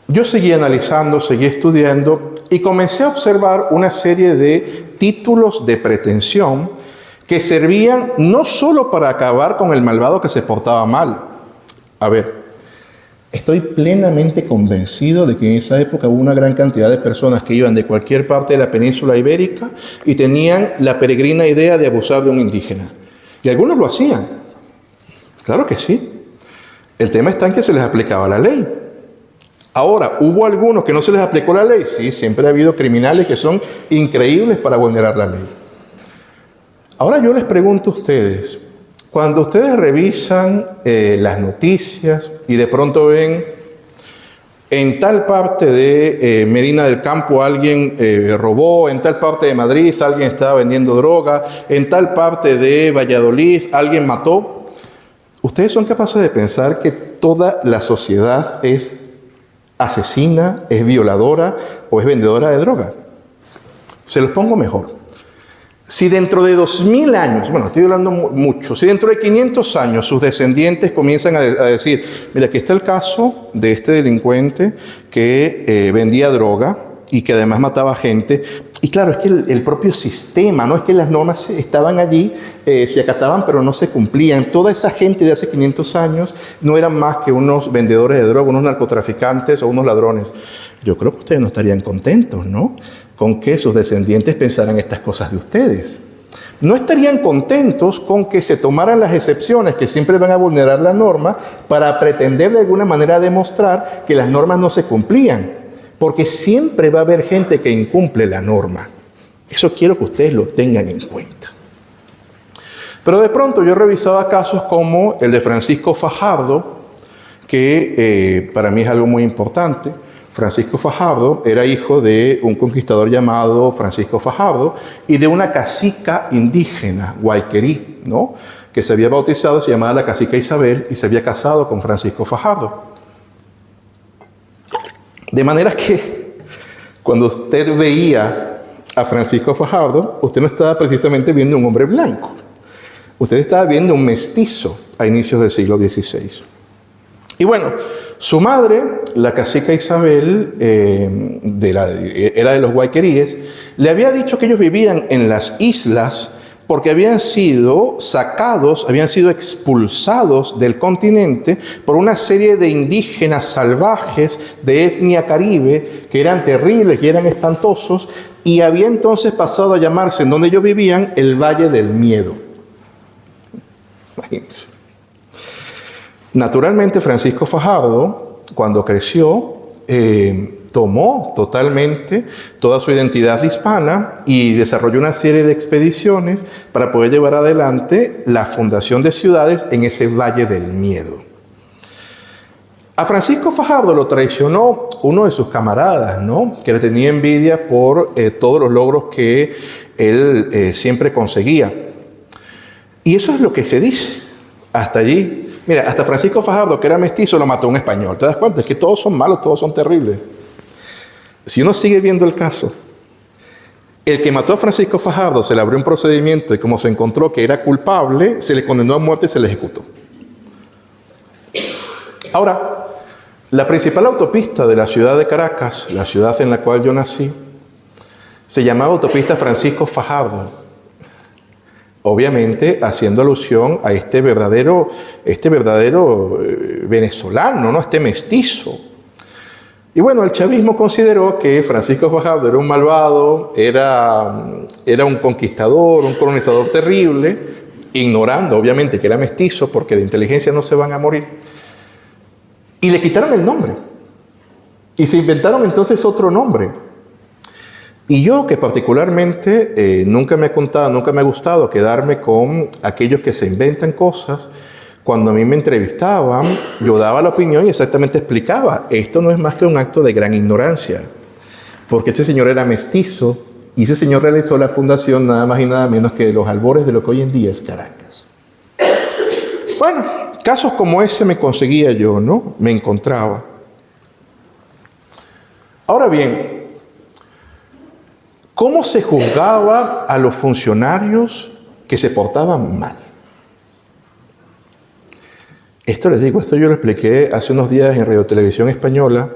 yo seguí analizando, seguí estudiando y comencé a observar una serie de títulos de pretensión que servían no solo para acabar con el malvado que se portaba mal. A ver, estoy plenamente convencido de que en esa época hubo una gran cantidad de personas que iban de cualquier parte de la península ibérica y tenían la peregrina idea de abusar de un indígena. Y algunos lo hacían. Claro que sí. El tema está en que se les aplicaba la ley. Ahora, ¿hubo algunos que no se les aplicó la ley? Sí, siempre ha habido criminales que son increíbles para vulnerar la ley. Ahora yo les pregunto a ustedes, cuando ustedes revisan las noticias y de pronto ven en tal parte de Medina del Campo alguien robó, en tal parte de Madrid alguien estaba vendiendo droga, en tal parte de Valladolid alguien mató, ¿ustedes son capaces de pensar que toda la sociedad es asesina, es violadora o es vendedora de droga? Se los pongo mejor. Si dentro de 2000 años, bueno, estoy hablando mucho, si dentro de 500 años sus descendientes comienzan a decir, mira, aquí está el caso de este delincuente que vendía droga y que además mataba gente. Y claro, es que el propio sistema, no es que las normas estaban allí, se acataban, pero no se cumplían. Toda esa gente de hace 500 años no eran más que unos vendedores de droga, unos narcotraficantes o unos ladrones. Yo creo que ustedes no estarían contentos, ¿no?, con que sus descendientes pensaran estas cosas de ustedes. No estarían contentos con que se tomaran las excepciones que siempre van a vulnerar la norma para pretender de alguna manera demostrar que las normas no se cumplían. Porque siempre va a haber gente que incumple la norma. Eso quiero que ustedes lo tengan en cuenta. Pero de pronto yo revisaba casos como el de Francisco Fajardo, que para mí es algo muy importante. Francisco Fajardo era hijo de un conquistador llamado Francisco Fajardo y de una cacica indígena, Guayquerí, ¿no?, que se había bautizado, se llamaba la cacica Isabel, y se había casado con Francisco Fajardo. De manera que cuando usted veía a Francisco Fajardo, usted no estaba precisamente viendo un hombre blanco. Usted estaba viendo un mestizo a inicios del siglo XVI. Y bueno, su madre, la cacica Isabel, era de los guayqueríes, le había dicho que ellos vivían en las islas porque habían sido sacados, habían sido expulsados del continente por una serie de indígenas salvajes de etnia caribe que eran terribles y eran espantosos, y había entonces pasado a llamarse, en donde ellos vivían, el Valle del Miedo. Imagínense. Naturalmente, Francisco Fajardo, cuando creció, tomó totalmente toda su identidad hispana y desarrolló una serie de expediciones para poder llevar adelante la fundación de ciudades en ese Valle del Miedo. A Francisco Fajardo lo traicionó uno de sus camaradas, ¿no?, que le tenía envidia por todos los logros que él siempre conseguía. Y eso es lo que se dice hasta allí. Mira, hasta Francisco Fajardo, que era mestizo, lo mató un español. ¿Te das cuenta? Es que todos son malos, todos son terribles. Si uno sigue viendo el caso, el que mató a Francisco Fajardo se le abrió un procedimiento y como se encontró que era culpable, se le condenó a muerte y se le ejecutó. Ahora, la principal autopista de la ciudad de Caracas, la ciudad en la cual yo nací, se llamaba Autopista Francisco Fajardo. Obviamente haciendo alusión a este verdadero venezolano, ¿no?, este mestizo. Y bueno, el chavismo consideró que Francisco Fajardo era un malvado, era un conquistador, un colonizador terrible, ignorando obviamente que era mestizo, porque de inteligencia no se van a morir, y le quitaron el nombre. Y se inventaron entonces otro nombre. Y yo, que particularmente nunca me ha gustado quedarme con aquellos que se inventan cosas, cuando a mí me entrevistaban, yo daba la opinión y exactamente explicaba, esto no es más que un acto de gran ignorancia, porque este señor era mestizo y ese señor realizó la fundación nada más y nada menos que de los albores de lo que hoy en día es Caracas. Bueno, casos como ese me conseguía yo, ¿no? Me encontraba. Ahora bien, ¿cómo se juzgaba a los funcionarios que se portaban mal? Esto les digo, esto yo lo expliqué hace unos días en Radio Televisión Española,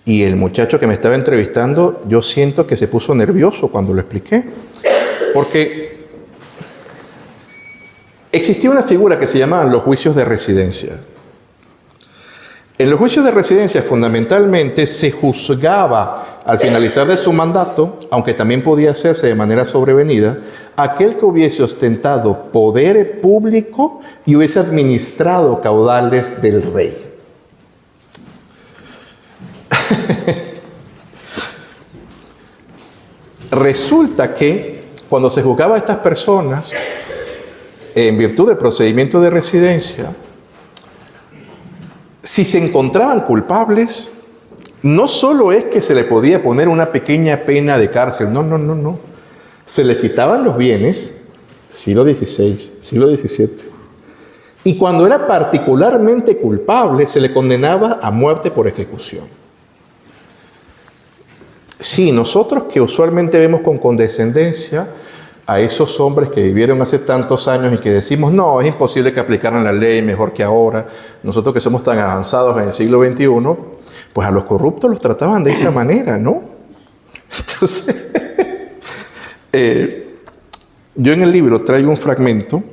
y el muchacho que me estaba entrevistando, yo siento que se puso nervioso cuando lo expliqué, porque existía una figura que se llamaban los juicios de residencia. En los juicios de residencia fundamentalmente se juzgaba al finalizar de su mandato, aunque también podía hacerse de manera sobrevenida, aquel que hubiese ostentado poder público y hubiese administrado caudales del rey. Resulta que cuando se juzgaba a estas personas, en virtud del procedimiento de residencia, si se encontraban culpables, no solo es que se le podía poner una pequeña pena de cárcel, no. Se les quitaban los bienes, siglo XVI, siglo XVII. Y cuando era particularmente culpable, se le condenaba a muerte por ejecución. Sí, nosotros que usualmente vemos con condescendencia a esos hombres que vivieron hace tantos años y que decimos, no, es imposible que aplicaran la ley mejor que ahora, nosotros que somos tan avanzados en el siglo XXI, pues a los corruptos los trataban de esa manera, ¿no? Entonces, yo en el libro traigo un fragmento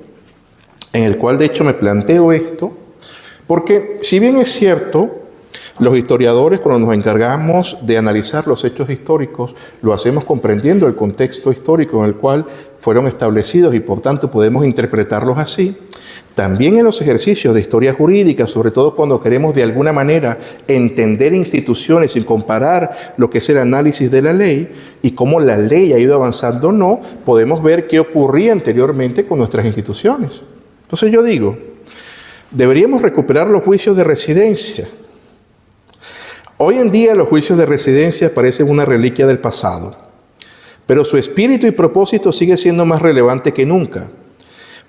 en el cual de hecho me planteo esto, porque si bien es cierto, los historiadores, cuando nos encargamos de analizar los hechos históricos, lo hacemos comprendiendo el contexto histórico en el cual fueron establecidos y por tanto podemos interpretarlos así. También en los ejercicios de historia jurídica, sobre todo cuando queremos de alguna manera entender instituciones y comparar lo que es el análisis de la ley y cómo la ley ha ido avanzando o no, podemos ver qué ocurría anteriormente con nuestras instituciones. Entonces yo digo, deberíamos recuperar los juicios de residencia. Hoy en día los juicios de residencia parecen una reliquia del pasado, pero su espíritu y propósito sigue siendo más relevante que nunca,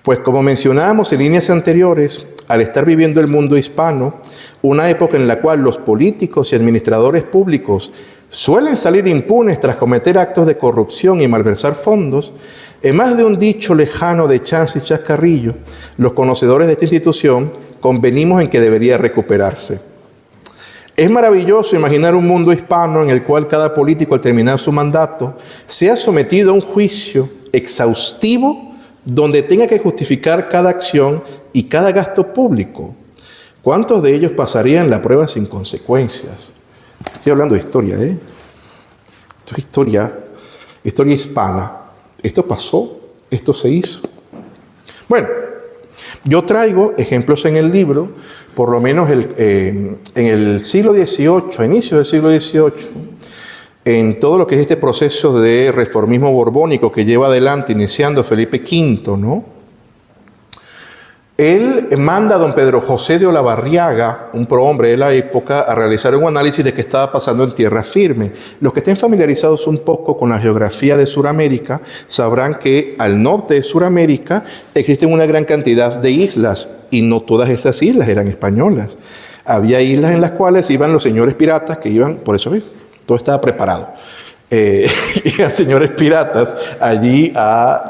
pues como mencionábamos en líneas anteriores, al estar viviendo el mundo hispano, una época en la cual los políticos y administradores públicos suelen salir impunes tras cometer actos de corrupción y malversar fondos, en más de un dicho lejano de chance y chascarrillo, los conocedores de esta institución convenimos en que debería recuperarse. Es maravilloso imaginar un mundo hispano en el cual cada político al terminar su mandato sea sometido a un juicio exhaustivo donde tenga que justificar cada acción y cada gasto público. ¿Cuántos de ellos pasarían la prueba sin consecuencias? Estoy hablando de historia, ¿eh? Esto es historia hispana. Esto pasó, esto se hizo. Bueno, yo traigo ejemplos en el libro, por lo menos en el siglo XVIII, a inicios del siglo XVIII, en todo lo que es este proceso de reformismo borbónico que lleva adelante, iniciando Felipe V, ¿no? Él manda a don Pedro José de Olavarriaga, un prohombre de la época, a realizar un análisis de qué estaba pasando en tierra firme. Los que estén familiarizados un poco con la geografía de Sudamérica sabrán que al norte de Sudamérica existen una gran cantidad de islas y no todas esas islas eran españolas. Había islas en las cuales iban los señores piratas que iban, por eso mismo, todo estaba preparado. Iban señores piratas allí a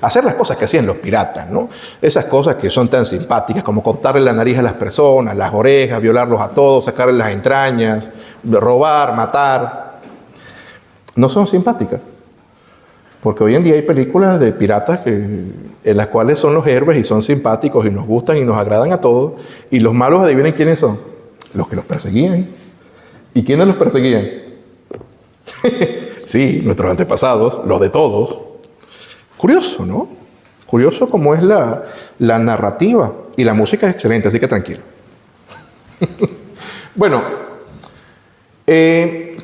hacer las cosas que hacían los piratas, ¿no? Esas cosas que son tan simpáticas como cortarle la nariz a las personas, las orejas, violarlos a todos, sacarles las entrañas, robar, matar. No son simpáticas. Porque hoy en día hay películas de piratas en las cuales son los héroes y son simpáticos y nos gustan y nos agradan a todos. Y los malos, adivinen quiénes son. Los que los perseguían. ¿Y quiénes los perseguían? Sí, nuestros antepasados, los de todos. Curioso, ¿no? Curioso como es la narrativa, y la música es excelente, así que tranquilo. Bueno,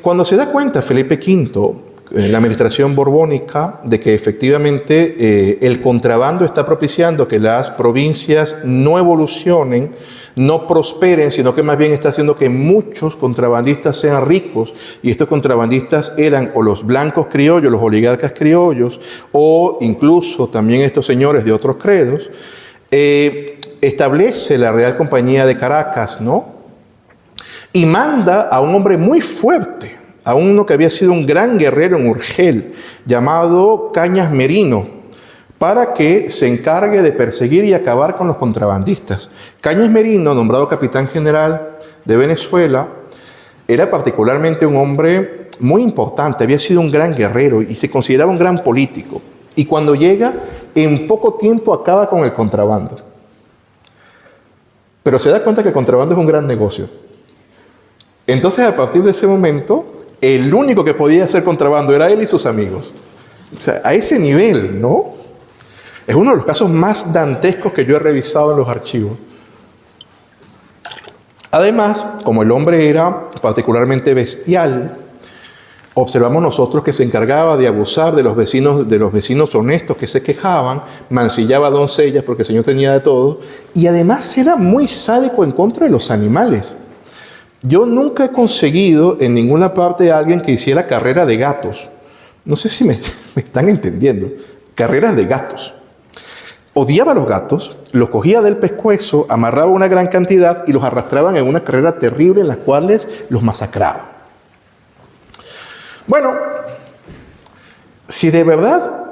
cuando se da cuenta Felipe V, la administración borbónica, de que efectivamente el contrabando está propiciando que las provincias no evolucionen, no prosperen, sino que más bien está haciendo que muchos contrabandistas sean ricos, y estos contrabandistas eran o los blancos criollos, los oligarcas criollos, o incluso también estos señores de otros credos, establece la Real Compañía de Caracas, ¿no? Y manda a un hombre muy fuerte, a uno que había sido un gran guerrero en Urgel, llamado Cañas Merino, para que se encargue de perseguir y acabar con los contrabandistas. Cañas Merino, nombrado capitán general de Venezuela, era particularmente un hombre muy importante, había sido un gran guerrero y se consideraba un gran político. Y cuando llega, en poco tiempo acaba con el contrabando. Pero se da cuenta que el contrabando es un gran negocio. Entonces, a partir de ese momento, el único que podía hacer contrabando era él y sus amigos. O sea, a ese nivel, ¿no? Es uno de los casos más dantescos que yo he revisado en los archivos. Además, como el hombre era particularmente bestial, observamos nosotros que se encargaba de abusar de los vecinos honestos que se quejaban, mancillaba doncellas porque el señor tenía de todo, y además era muy sádico en contra de los animales. Yo nunca he conseguido en ninguna parte a alguien que hiciera carrera de gatos. No sé si me están entendiendo. Carreras de gatos. Odiaba a los gatos, los cogía del pescuezo, amarraba una gran cantidad y los arrastraban en una carrera terrible en la cual los masacraba. Bueno, si de verdad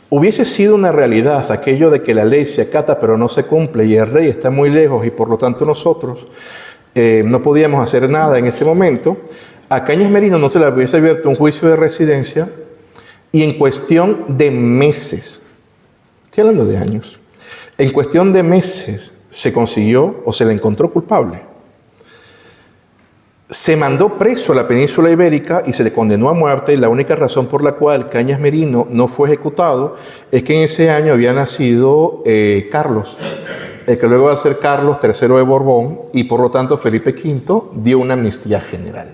hubiese sido una realidad aquello de que la ley se acata pero no se cumple y el rey está muy lejos y por lo tanto nosotros no podíamos hacer nada en ese momento, a Cañas Merino no se le hubiese abierto un juicio de residencia y en cuestión de meses, estoy hablando de años, en cuestión de meses se consiguió o se le encontró culpable. Se mandó preso a la península ibérica y se le condenó a muerte, y la única razón por la cual Cañas Merino no fue ejecutado es que en ese año había nacido Carlos, el que luego va a ser Carlos III de Borbón, y por lo tanto Felipe V dio una amnistía general.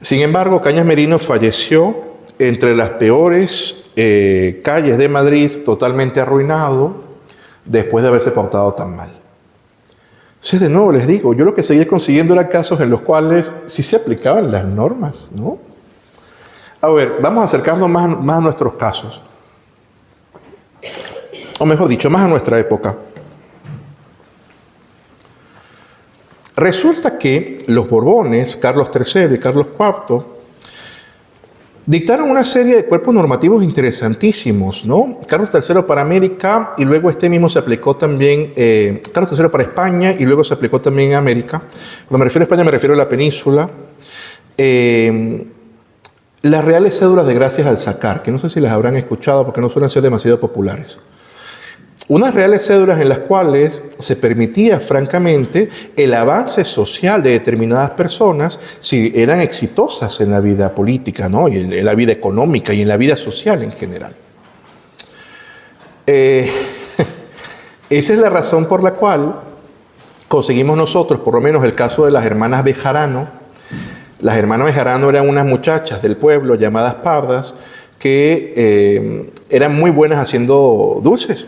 Sin embargo, Cañas Merino falleció entre las peores calles de Madrid, totalmente arruinado, después de haberse portado tan mal. Entonces, de nuevo les digo, yo lo que seguía consiguiendo eran casos en los cuales sí se aplicaban las normas, ¿no? A ver, vamos a acercarnos más a nuestros casos. O mejor dicho, más a nuestra época. Resulta que los Borbones, Carlos III y Carlos IV, dictaron una serie de cuerpos normativos interesantísimos, ¿no? Carlos III para América, y luego este mismo se aplicó también, Carlos III para España, y luego se aplicó también en América. Cuando me refiero a España, me refiero a la península. Las reales cédulas de gracias al sacar, que no sé si las habrán escuchado porque no suelen ser demasiado populares. Unas reales cédulas en las cuales se permitía francamente el avance social de determinadas personas si eran exitosas en la vida política, ¿no? Y en la vida económica y en la vida social en general. Esa es la razón por la cual conseguimos nosotros, por lo menos el caso de las hermanas Bejarano. Las hermanas Bejarano eran unas muchachas del pueblo llamadas pardas que eran muy buenas haciendo dulces.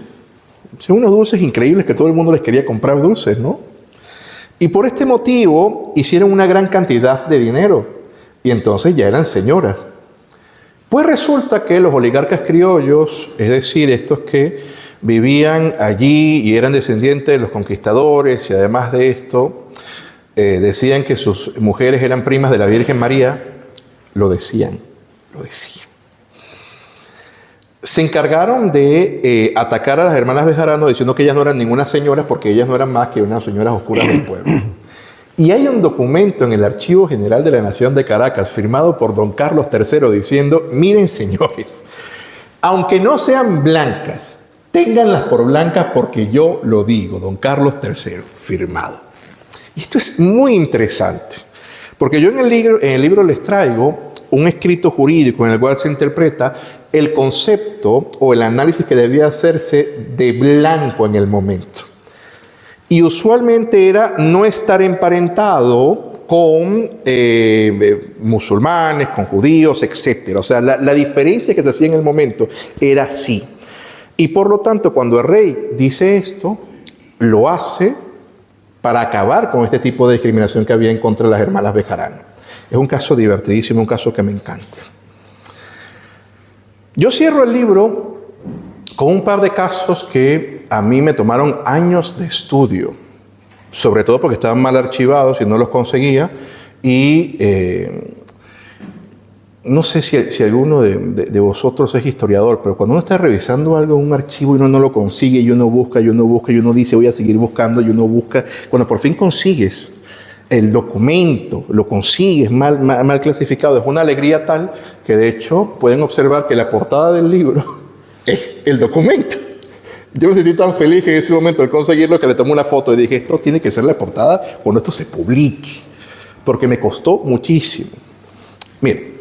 Son unos dulces increíbles que todo el mundo les quería comprar dulces, ¿no? Y por este motivo hicieron una gran cantidad de dinero y entonces ya eran señoras. Pues resulta que los oligarcas criollos, es decir, estos que vivían allí y eran descendientes de los conquistadores y además de esto, decían que sus mujeres eran primas de la Virgen María, lo decían. Se encargaron de atacar a las hermanas Bejarano diciendo que ellas no eran ninguna señora porque ellas no eran más que unas señoras oscuras del pueblo. Y hay un documento en el Archivo General de la Nación de Caracas firmado por don Carlos III diciendo, miren señores, aunque no sean blancas, ténganlas por blancas porque yo lo digo, don Carlos III, firmado. Y esto es muy interesante, porque yo en el libro les traigo un escrito jurídico en el cual se interpreta el concepto o el análisis que debía hacerse de blanco en el momento. Y usualmente era no estar emparentado con musulmanes, con judíos, etc. O sea, la diferencia que se hacía en el momento era así. Y por lo tanto, cuando el rey dice esto, lo hace para acabar con este tipo de discriminación que había en contra de las hermanas Bejarano. Es un caso divertidísimo, un caso que me encanta. Yo cierro el libro con un par de casos que a mí me tomaron años de estudio, sobre todo porque estaban mal archivados y no los conseguía, y no sé si alguno de vosotros es historiador, pero cuando uno está revisando algo en un archivo y uno no lo consigue, y uno busca, y uno dice voy a seguir buscando, y uno busca, cuando por fin consigues el documento, lo consigues mal clasificado, es una alegría tal que de hecho pueden observar que la portada del libro es el documento. Yo me sentí tan feliz en ese momento al conseguirlo que le tomé una foto y dije, esto tiene que ser la portada cuando esto se publique, porque me costó muchísimo. Miren,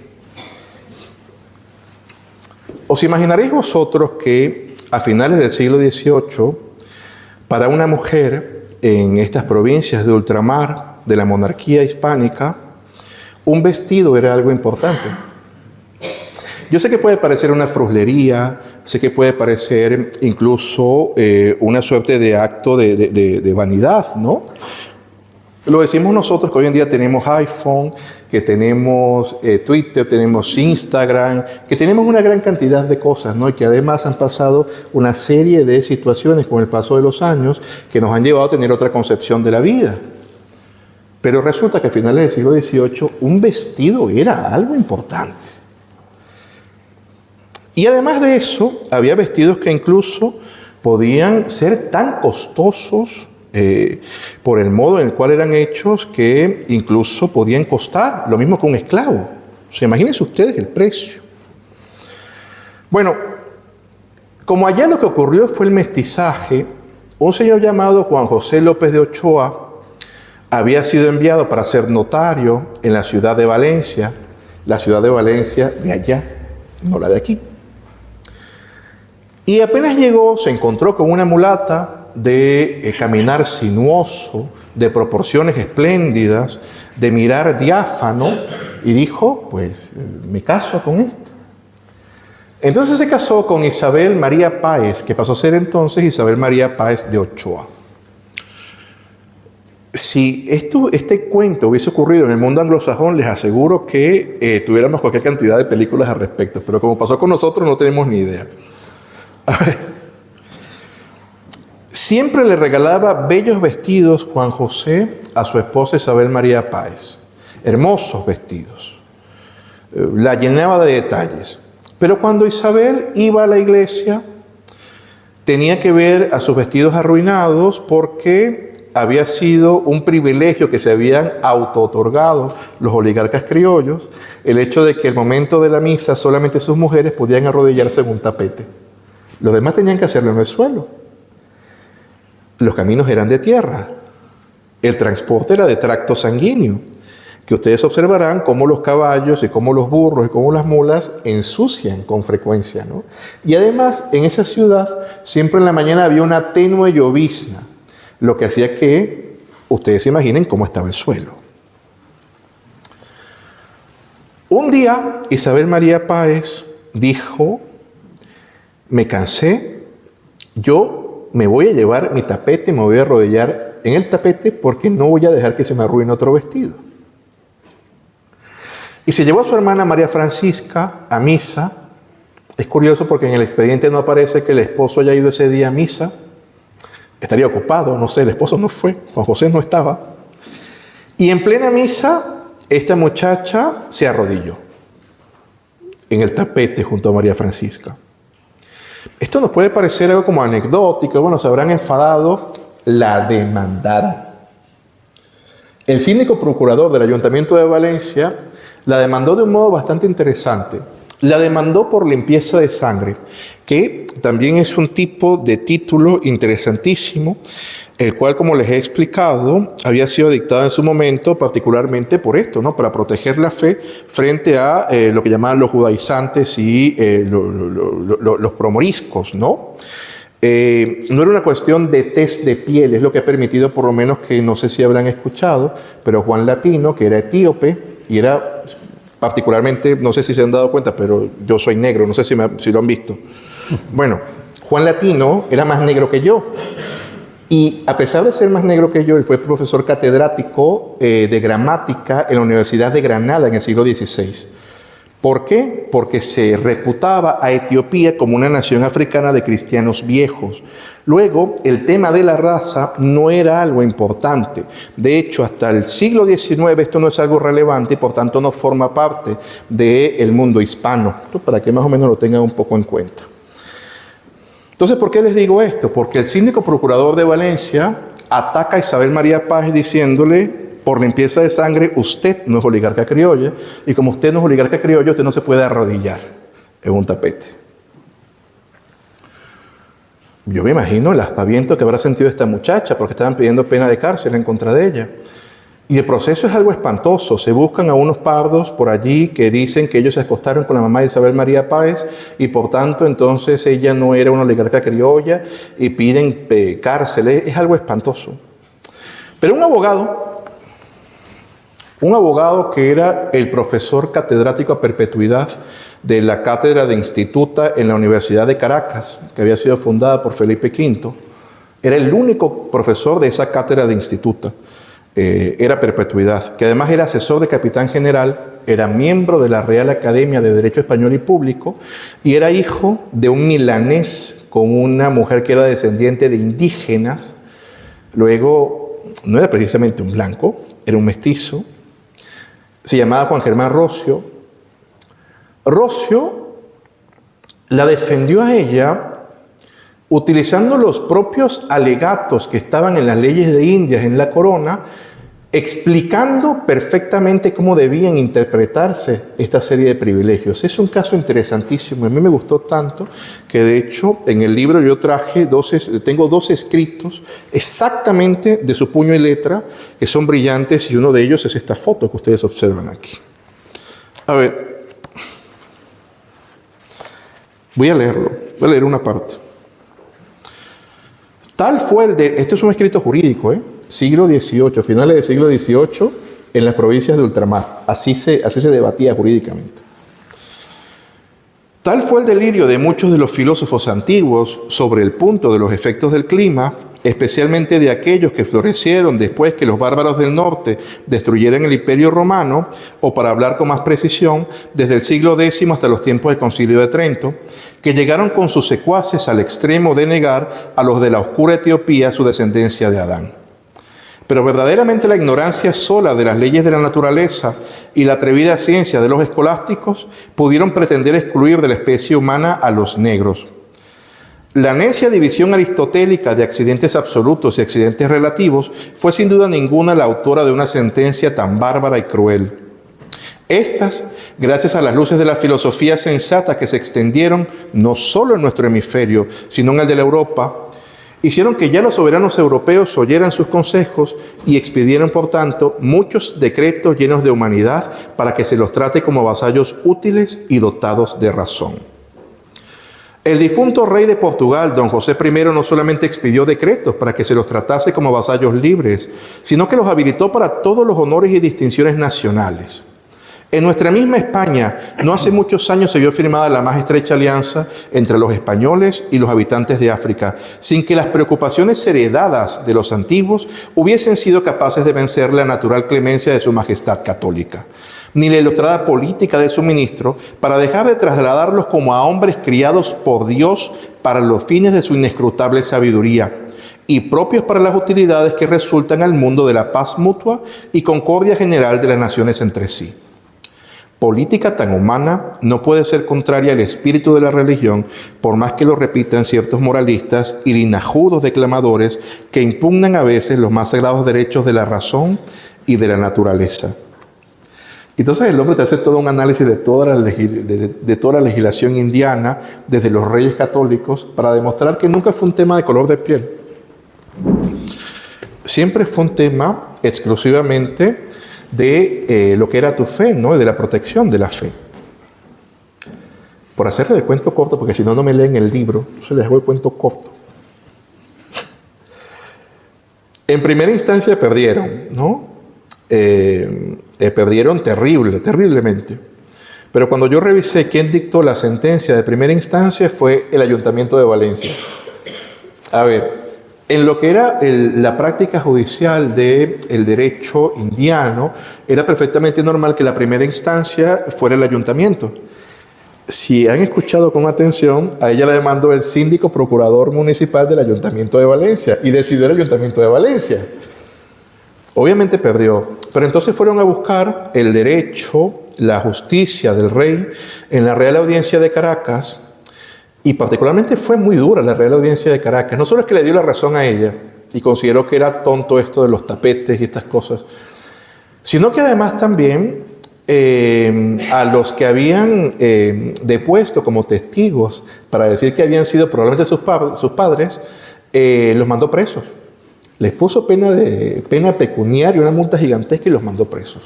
¿os imaginaréis vosotros que a finales del siglo XVIII, para una mujer en estas provincias de ultramar de la monarquía hispánica, un vestido era algo importante? Yo sé que puede parecer una fruslería, sé que puede parecer incluso una suerte de acto de vanidad, ¿no? Lo decimos nosotros que hoy en día tenemos iPhone, que tenemos Twitter, tenemos Instagram, que tenemos una gran cantidad de cosas, ¿no? Y que además han pasado una serie de situaciones con el paso de los años que nos han llevado a tener otra concepción de la vida. Pero resulta que a finales del siglo XVIII un vestido era algo importante. Y además de eso, había vestidos que incluso podían ser tan costosos por el modo en el cual eran hechos que incluso podían costar lo mismo que un esclavo. O sea, imagínense ustedes el precio. Bueno, como allá lo que ocurrió fue el mestizaje, un señor llamado Juan José López de Ochoa había sido enviado para ser notario en la ciudad de Valencia de allá, no la de aquí. Y apenas llegó, se encontró con una mulata de caminar sinuoso, de proporciones espléndidas, de mirar diáfano, y dijo, pues me caso con esta. Entonces se casó con Isabel María Páez, que pasó a ser entonces Isabel María Páez de Ochoa. Si este cuento hubiese ocurrido en el mundo anglosajón, les aseguro que tuviéramos cualquier cantidad de películas al respecto, pero como pasó con nosotros no tenemos ni idea. A ver. Siempre le regalaba bellos vestidos Juan José a su esposa Isabel María Páez. Hermosos vestidos. La llenaba de detalles. Pero cuando Isabel iba a la iglesia, tenía que ver a sus vestidos arruinados porque había sido un privilegio que se habían auto-otorgado los oligarcas criollos, el hecho de que el momento de la misa solamente sus mujeres podían arrodillarse en un tapete. Los demás tenían que hacerlo en el suelo. Los caminos eran de tierra. El transporte era de tracto sanguíneo, que ustedes observarán cómo los caballos y cómo los burros y cómo las mulas ensucian con frecuencia, ¿no? Y además, en esa ciudad, siempre en la mañana había una tenue llovizna, lo que hacía que ustedes se imaginen cómo estaba el suelo. Un día, Isabel María Páez dijo, me cansé, yo me voy a llevar mi tapete, me voy a arrodillar en el tapete porque no voy a dejar que se me arruine otro vestido. Y se llevó a su hermana María Francisca a misa. Es curioso porque en el expediente no aparece que el esposo haya ido ese día a misa. Estaría ocupado, no sé, el esposo no fue, Juan José no estaba. Y en plena misa, esta muchacha se arrodilló en el tapete junto a María Francisca. Esto nos puede parecer algo como anecdótico, bueno, se habrán enfadado, la demandaron. El síndico procurador del Ayuntamiento de Valencia la demandó de un modo bastante interesante. la demandó por limpieza de sangre, que también es un tipo de título interesantísimo, el cual, como les he explicado, había sido dictado en su momento particularmente por esto, ¿no? Para proteger la fe frente a lo que llamaban los judaizantes y los promoriscos, ¿no? No era una cuestión de test de piel, es lo que ha permitido, por lo menos, que no sé si habrán escuchado, pero Juan Latino, que era etíope y era particularmente, no sé si se han dado cuenta, pero yo soy negro, no sé si lo han visto. Bueno, Juan Latino era más negro que yo. Y a pesar de ser más negro que yo, él fue profesor catedrático de gramática en la Universidad de Granada en el siglo XVI. ¿Por qué? Porque se reputaba a Etiopía como una nación africana de cristianos viejos. Luego, el tema de la raza no era algo importante. De hecho, hasta el siglo XIX esto no es algo relevante y por tanto no forma parte del mundo hispano. Esto para que más o menos lo tengan un poco en cuenta. Entonces, ¿por qué les digo esto? Porque el síndico procurador de Valencia ataca a Isabel María Páez diciéndole: por limpieza de sangre, usted no es oligarca criolla, y como usted no es oligarca criolla, usted no se puede arrodillar en un tapete. Yo me imagino el aspaviento que habrá sentido esta muchacha, porque estaban pidiendo pena de cárcel en contra de ella. Y el proceso es algo espantoso. Se buscan a unos pardos por allí que dicen que ellos se acostaron con la mamá de Isabel María Páez y por tanto entonces ella no era una oligarca criolla y piden cárcel. Es algo espantoso. Pero un abogado que era el profesor catedrático a perpetuidad de la cátedra de Instituta en la Universidad de Caracas, que había sido fundada por Felipe V, era el único profesor de esa cátedra de Instituta. Era perpetuidad, que además era asesor de capitán general, era miembro de la Real Academia de Derecho Español y Público y era hijo de un milanés con una mujer que era descendiente de indígenas. Luego, no era precisamente un blanco, era un mestizo. Se llamaba Juan Germán Rocio. Rocio la defendió a ella utilizando los propios alegatos que estaban en las leyes de Indias, en la corona, explicando perfectamente cómo debían interpretarse esta serie de privilegios. Es un caso interesantísimo. A mí me gustó tanto que, de hecho, en el libro yo tengo 12 escritos exactamente de su puño y letra, que son brillantes, y uno de ellos es esta foto que ustedes observan aquí. A ver, voy a leer una parte. Tal fue esto es un escrito jurídico, siglo XVIII, finales del siglo XVIII, en las provincias de ultramar. Así se debatía jurídicamente. Tal fue el delirio de muchos de los filósofos antiguos sobre el punto de los efectos del clima, especialmente de aquellos que florecieron después que los bárbaros del norte destruyeran el Imperio Romano, o para hablar con más precisión, desde el siglo X hasta los tiempos del Concilio de Trento, que llegaron con sus secuaces al extremo de negar a los de la oscura Etiopía su descendencia de Adán. Pero verdaderamente la ignorancia sola de las leyes de la naturaleza y la atrevida ciencia de los escolásticos pudieron pretender excluir de la especie humana a los negros. La necia división aristotélica de accidentes absolutos y accidentes relativos fue sin duda ninguna la autora de una sentencia tan bárbara y cruel. Estas, gracias a las luces de la filosofía sensata que se extendieron no solo en nuestro hemisferio, sino en el de la Europa, hicieron que ya los soberanos europeos oyeran sus consejos y expidieron, por tanto, muchos decretos llenos de humanidad para que se los trate como vasallos útiles y dotados de razón. El difunto rey de Portugal, don José I, no solamente expidió decretos para que se los tratase como vasallos libres, sino que los habilitó para todos los honores y distinciones nacionales. En nuestra misma España, no hace muchos años se vio firmada la más estrecha alianza entre los españoles y los habitantes de África, sin que las preocupaciones heredadas de los antiguos hubiesen sido capaces de vencer la natural clemencia de su majestad católica, ni la ilustrada política de su ministro para dejar de trasladarlos como a hombres criados por Dios para los fines de su inescrutable sabiduría y propios para las utilidades que resultan al mundo de la paz mutua y concordia general de las naciones entre sí. Política tan humana no puede ser contraria al espíritu de la religión, por más que lo repitan ciertos moralistas y linajudos declamadores que impugnan a veces los más sagrados derechos de la razón y de la naturaleza. Entonces el hombre te hace todo un análisis de toda la legislación indiana, desde los reyes católicos, para demostrar que nunca fue un tema de color de piel. Siempre fue un tema exclusivamente de lo que era tu fe, ¿no? De la protección de la fe. Por hacerle el cuento corto, porque si no, no me leen el libro, entonces les hago el cuento corto. En primera instancia perdieron, ¿no? Perdieron terriblemente. Pero cuando yo revisé quién dictó la sentencia de primera instancia fue el Ayuntamiento de Valencia. A ver, en lo que era la práctica judicial del derecho indiano, era perfectamente normal que la primera instancia fuera el ayuntamiento. Si han escuchado con atención, a ella la demandó el síndico procurador municipal del Ayuntamiento de Valencia y decidió el Ayuntamiento de Valencia. Obviamente perdió, pero entonces fueron a buscar el derecho, la justicia del rey en la Real Audiencia de Caracas, y particularmente fue muy dura la Real Audiencia de Caracas. No solo es que le dio la razón a ella y consideró que era tonto esto de los tapetes y estas cosas, sino que además también a los que habían depuesto como testigos para decir que habían sido probablemente sus padres, los mandó presos. Les puso pena pecuniaria, una multa gigantesca, y los mandó presos.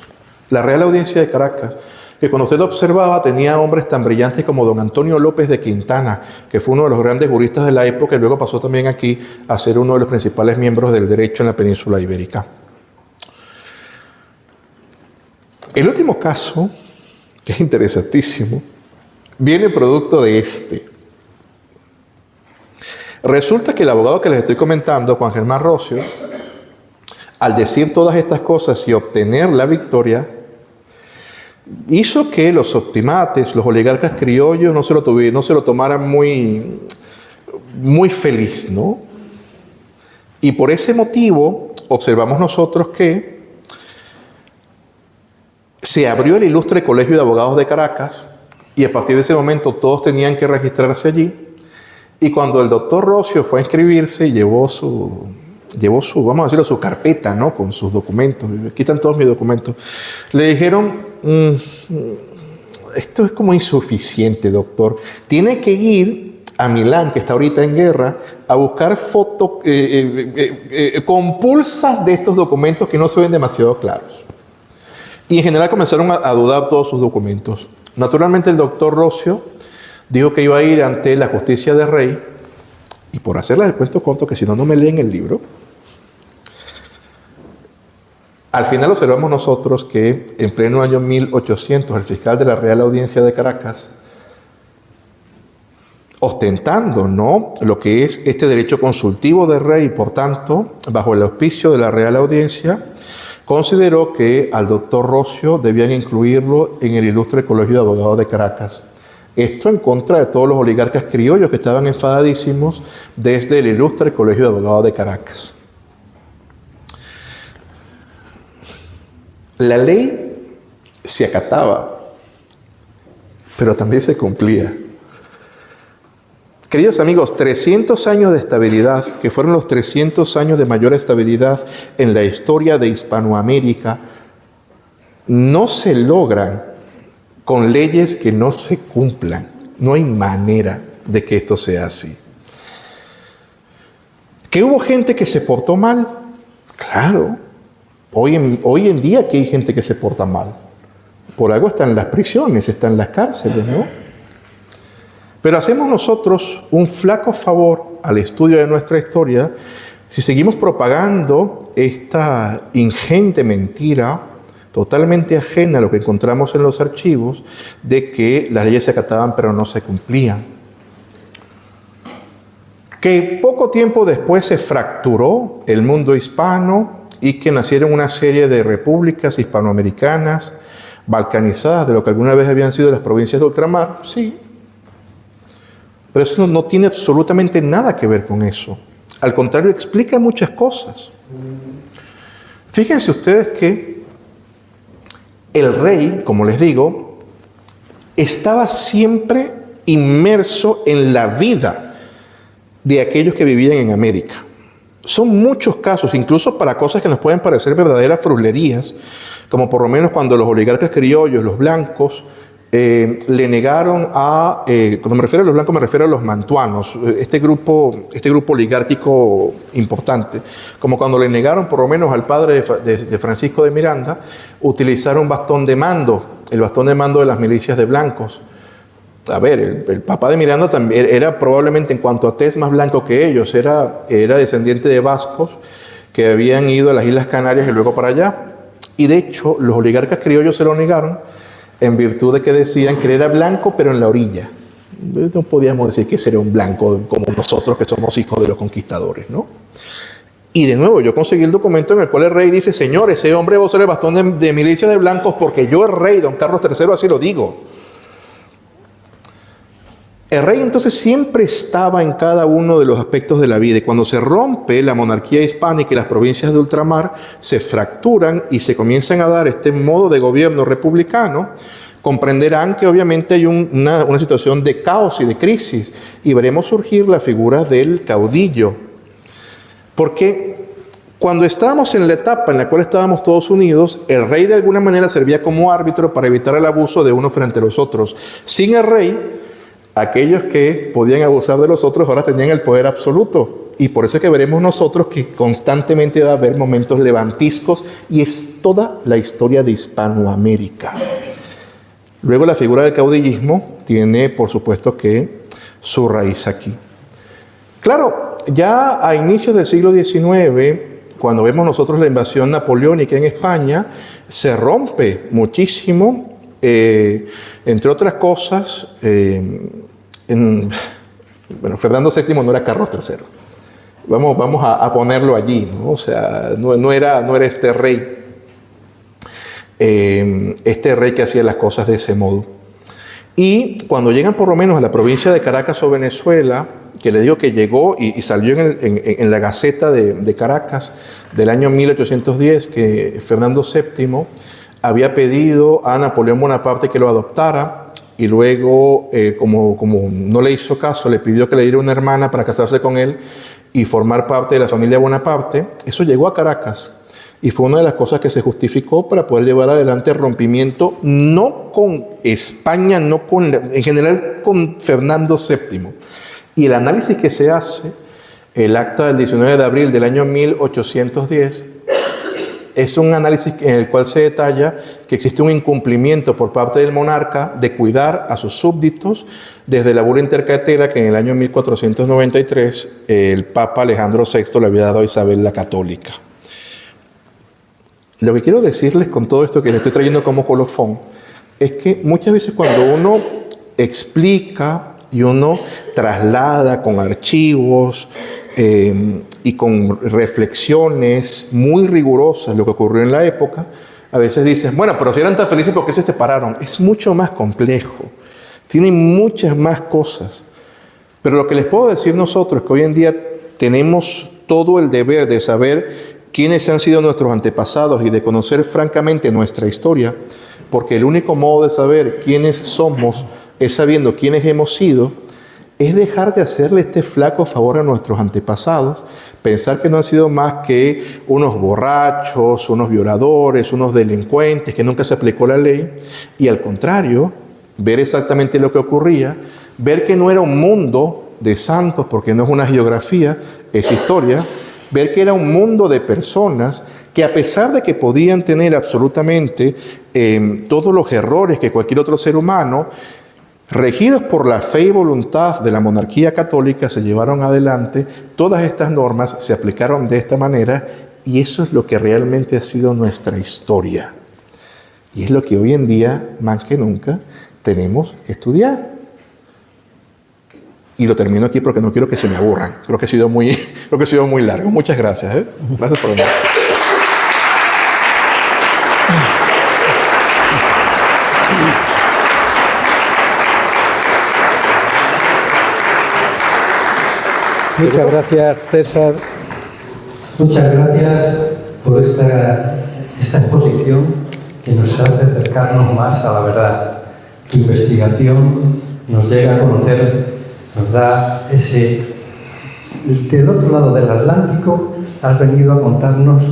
La Real Audiencia de Caracas, que cuando usted observaba tenía hombres tan brillantes como don Antonio López de Quintana, que fue uno de los grandes juristas de la época y luego pasó también aquí a ser uno de los principales miembros del derecho en la península ibérica. El último caso, que es interesantísimo, viene producto de este. Resulta que el abogado que les estoy comentando, Juan Germán Rocio, al decir todas estas cosas y obtener la victoria, hizo que los optimates, los oligarcas criollos, no se lo tomaran muy feliz, ¿no? Y por ese motivo observamos nosotros que se abrió el ilustre Colegio de Abogados de Caracas y a partir de ese momento todos tenían que registrarse allí. Y cuando el doctor Rocio fue a inscribirse, llevó su, vamos a decirlo, su carpeta, ¿no? Con sus documentos. Aquí están todos mis documentos. Le dijeron, esto es como insuficiente, doctor. Tiene que ir a Milán, que está ahorita en guerra, a buscar fotos compulsas de estos documentos que no se ven demasiado claros. Y en general comenzaron a dudar todos sus documentos. Naturalmente el doctor Rocio dijo que iba a ir ante la justicia del rey, y por hacerles el cuento corto, que si no, no me leen el libro, al final observamos nosotros que en pleno año 1800 el fiscal de la Real Audiencia de Caracas, ostentando, ¿no?, lo que es este derecho consultivo del rey, por tanto, bajo el auspicio de la Real Audiencia, consideró que al doctor Rocio debían incluirlo en el ilustre Colegio de Abogados de Caracas. Esto en contra de todos los oligarcas criollos que estaban enfadadísimos desde el ilustre Colegio de Abogados de Caracas. La ley se acataba, pero también se cumplía. Queridos amigos, 300 años de estabilidad, que fueron los 300 años de mayor estabilidad en la historia de Hispanoamérica, no se logran con leyes que no se cumplan. No hay manera de que esto sea así. ¿Que hubo gente que se portó mal? Claro. Hoy en día que hay gente que se porta mal. Por algo están en las prisiones, están en las cárceles, ¿no? Pero hacemos nosotros un flaco favor al estudio de nuestra historia si seguimos propagando esta ingente mentira totalmente ajena a lo que encontramos en los archivos, de que las leyes se acataban pero no se cumplían. Que poco tiempo después se fracturó el mundo hispano y que nacieron una serie de repúblicas hispanoamericanas balcanizadas de lo que alguna vez habían sido las provincias de ultramar, sí. Pero eso no tiene absolutamente nada que ver con eso. Al contrario, explica muchas cosas. Fíjense ustedes que el rey, como les digo, estaba siempre inmerso en la vida de aquellos que vivían en América. Son muchos casos, incluso para cosas que nos pueden parecer verdaderas fruslerías, como por lo menos cuando los oligarcas criollos, los blancos, le negaron a, cuando me refiero a los blancos me refiero a los mantuanos, este grupo oligárquico importante, como cuando le negaron por lo menos al padre de Francisco de Miranda utilizar un bastón de mando, el bastón de mando de las milicias de blancos. A ver, el papá de Miranda también era probablemente en cuanto a tez más blanco que ellos, era descendiente de vascos que habían ido a las Islas Canarias y luego para allá. Y de hecho, los oligarcas criollos se lo negaron en virtud de que decían que era blanco, pero en la orilla. No podíamos decir que ese era un blanco como nosotros que somos hijos de los conquistadores, ¿no? Y de nuevo, yo conseguí el documento en el cual el rey dice, señor, ese hombre vos el bastón de milicia de blancos porque yo, el rey, don Carlos III, así lo digo. El rey entonces siempre estaba en cada uno de los aspectos de la vida y cuando se rompe la monarquía hispánica y las provincias de ultramar se fracturan y se comienzan a dar este modo de gobierno republicano, comprenderán que obviamente hay una situación de caos y de crisis y veremos surgir la figura del caudillo. Porque cuando estábamos en la etapa en la cual estábamos todos unidos, el rey de alguna manera servía como árbitro para evitar el abuso de unos frente a los otros. Sin el rey, aquellos que podían abusar de los otros ahora tenían el poder absoluto. Y por eso es que veremos nosotros que constantemente va a haber momentos levantiscos y es toda la historia de Hispanoamérica. Luego la figura del caudillismo tiene, por supuesto, que su raíz aquí. Claro, ya a inicios del siglo XIX, cuando vemos nosotros la invasión napoleónica en España, se rompe muchísimo, entre otras cosas, Fernando VII no era Carlos III. Vamos a ponerlo allí, ¿no? O sea, no era este rey que hacía las cosas de ese modo. Y cuando llegan por lo menos a la provincia de Caracas o Venezuela, que le digo que llegó y salió en la Gaceta de Caracas del año 1810, que Fernando VII había pedido a Napoleón Bonaparte que lo adoptara, y luego, como no le hizo caso, le pidió que le diera una hermana para casarse con él y formar parte de la familia Bonaparte. Eso llegó a Caracas y fue una de las cosas que se justificó para poder llevar adelante el rompimiento, no con España, en general con Fernando VII. Y el análisis que se hace, el acta del 19 de abril del año 1810, es un análisis en el cual se detalla que existe un incumplimiento por parte del monarca de cuidar a sus súbditos desde la bula intercatera que en el año 1493 el Papa Alejandro VI le había dado a Isabel la Católica. Lo que quiero decirles con todo esto que les estoy trayendo como colofón es que muchas veces cuando uno explica y uno traslada con archivos y con reflexiones muy rigurosas lo que ocurrió en la época, a veces dicen, bueno, pero si eran tan felices, ¿por qué se separaron? Es mucho más complejo, tiene muchas más cosas. Pero lo que les puedo decir nosotros es que hoy en día tenemos todo el deber de saber quiénes han sido nuestros antepasados y de conocer francamente nuestra historia, porque el único modo de saber quiénes somos es sabiendo quiénes hemos sido. Es dejar de hacerle este flaco favor a nuestros antepasados, pensar que no han sido más que unos borrachos, unos violadores, unos delincuentes, que nunca se aplicó la ley, y al contrario, ver exactamente lo que ocurría, ver que no era un mundo de santos, porque no es una geografía, es historia, ver que era un mundo de personas que a pesar de que podían tener absolutamente todos los errores que cualquier otro ser humano, regidos por la fe y voluntad de la monarquía católica, se llevaron adelante, todas estas normas se aplicaron de esta manera y eso es lo que realmente ha sido nuestra historia. Y es lo que hoy en día, más que nunca, tenemos que estudiar. Y lo termino aquí porque no quiero que se me aburran. Creo que ha sido muy largo. Muchas gracias. Gracias por venir. Muchas gracias, César. Muchas gracias por esta exposición que nos hace acercarnos más a la verdad. Tu investigación nos llega a conocer, nos da del otro lado del Atlántico, has venido a contarnos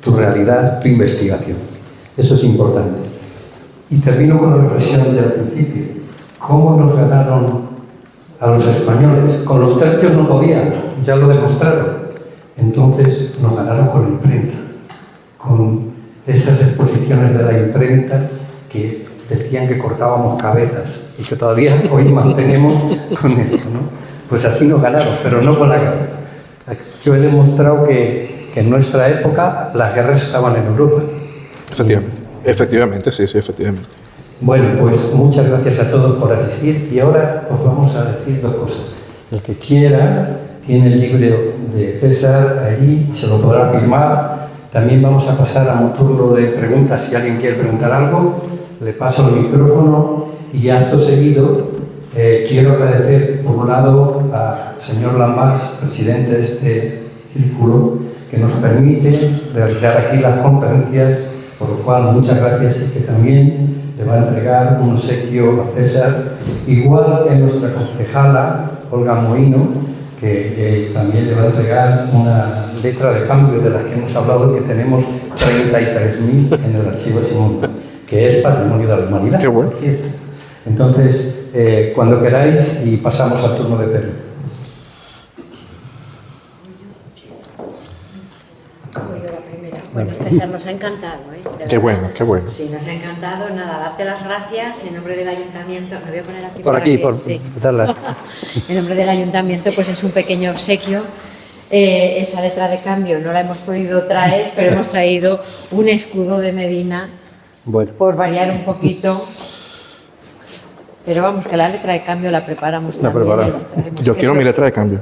tu realidad, tu investigación. Eso es importante. Y termino con la reflexión del principio. ¿Cómo nos ganaron a los españoles? Con los tercios no podían, ya lo demostraron. Entonces nos ganaron con la imprenta, con esas exposiciones de la imprenta que decían que cortábamos cabezas y que todavía hoy mantenemos con esto, ¿no? Pues así nos ganaron, pero no con la guerra. Yo he demostrado que en nuestra época las guerras estaban en Europa. Efectivamente, sí, efectivamente. Bueno, pues muchas gracias a todos por asistir y ahora os vamos a decir dos cosas. El que quiera tiene el libro de César ahí y se lo podrá firmar. También vamos a pasar a un turno de preguntas. Si alguien quiere preguntar algo, le paso el micrófono y acto seguido quiero agradecer por un lado al señor Lamas, presidente de este círculo, que nos permite realizar aquí las conferencias, por lo cual muchas gracias y que también le va a entregar un obsequio a César, igual que nuestra concejala, Olga Mohino, que también le va a entregar una letra de cambio de las que hemos hablado, que tenemos 33.000 en el archivo de Simón, que es Patrimonio de la Humanidad. Qué bueno. ¿Cierto? Entonces, cuando queráis, y pasamos al turno de Pedro. Bueno, César, nos ha encantado, ¿eh? Qué bueno, qué bueno. Sí, nos ha encantado. Nada, darte las gracias en nombre del Ayuntamiento. Me voy a poner aquí. Por aquí, sí. darla. En nombre del Ayuntamiento, pues es un pequeño obsequio. Esa letra de cambio no la hemos podido traer, pero hemos traído un escudo de Medina, Bueno. por variar un poquito. Pero vamos, que la letra de cambio la preparamos también. Yo quiero mi letra de cambio.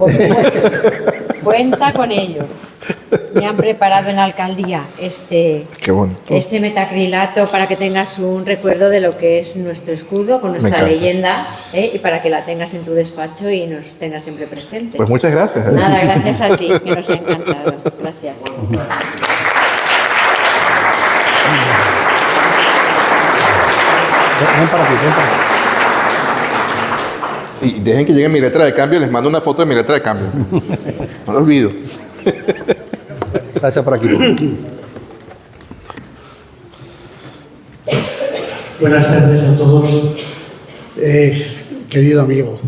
Cuenta con ello. Me han preparado en la alcaldía este metacrilato para que tengas un recuerdo de lo que es nuestro escudo, con nuestra leyenda, y para que la tengas en tu despacho y nos tengas siempre presentes. Pues muchas gracias. Nada, gracias a ti, que nos ha encantado. Gracias. Ven para aquí, ven para aquí. Y dejen que llegue mi letra de cambio, les mando una foto de mi letra de cambio. No lo olvido. Pasa por aquí. Buenas tardes a todos. Querido amigo,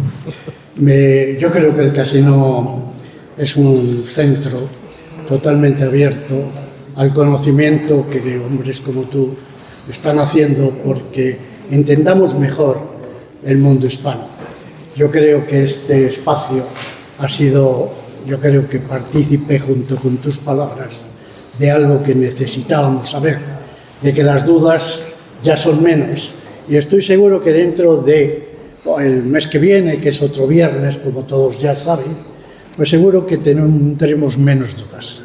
yo creo que el casino es un centro totalmente abierto al conocimiento que hombres como tú están haciendo porque entendamos mejor el mundo hispano. Yo creo que este espacio ha sido, partícipe junto con tus palabras de algo que necesitábamos saber, de que las dudas ya son menos. Y estoy seguro que dentro de el mes que viene, que es otro viernes, como todos ya saben, pues seguro que tendremos menos dudas.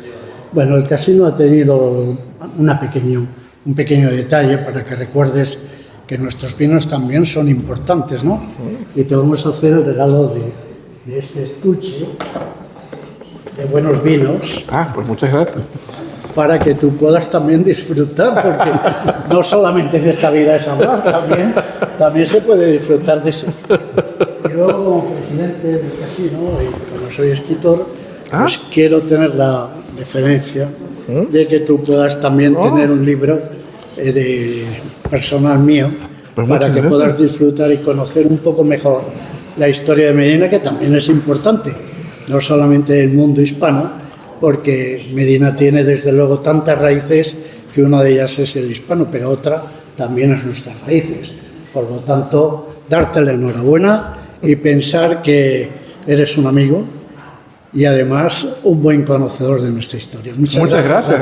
Bueno, el casino ha tenido un pequeño detalle para que recuerdes que nuestros vinos también son importantes, ¿no? Y te vamos a hacer el regalo de este estuche de buenos vinos. Pues muchas gracias. Para que tú puedas también disfrutar, porque no solamente es esta vida es amar, también se puede disfrutar de eso. Y luego, como presidente del casino, y como soy escritor, pues quiero tener la deferencia de que tú puedas también tener un libro personal mío, pues para que puedas disfrutar y conocer un poco mejor la historia de Medina, que también es importante, no solamente del mundo hispano, porque Medina tiene desde luego tantas raíces que una de ellas es el hispano, pero otra también es nuestras raíces. Por lo tanto, darte la enhorabuena y pensar que eres un amigo y además un buen conocedor de nuestra historia. Muchas gracias.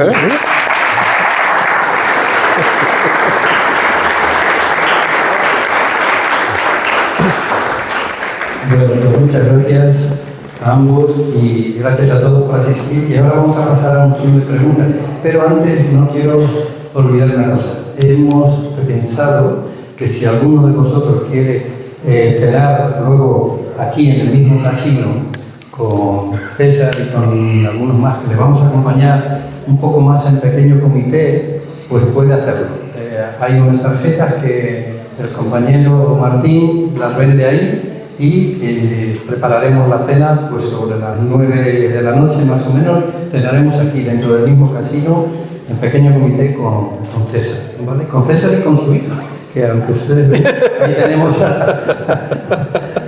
Bueno, pues muchas gracias a ambos y gracias a todos por asistir. Y ahora vamos a pasar a un turno de preguntas. Pero antes no quiero olvidar una cosa. Hemos pensado que si alguno de vosotros quiere cenar luego aquí en el mismo casino con César y con algunos más que le vamos a acompañar un poco más en pequeño comité, pues puede hacerlo. Hay unas tarjetas que el compañero Martín las vende ahí y prepararemos la cena pues sobre las 9 de la noche más o menos. Cenaremos aquí dentro del mismo casino en pequeño comité con César, ¿vale? Con César y con su hija, que aunque ustedes ven, ahí tenemos a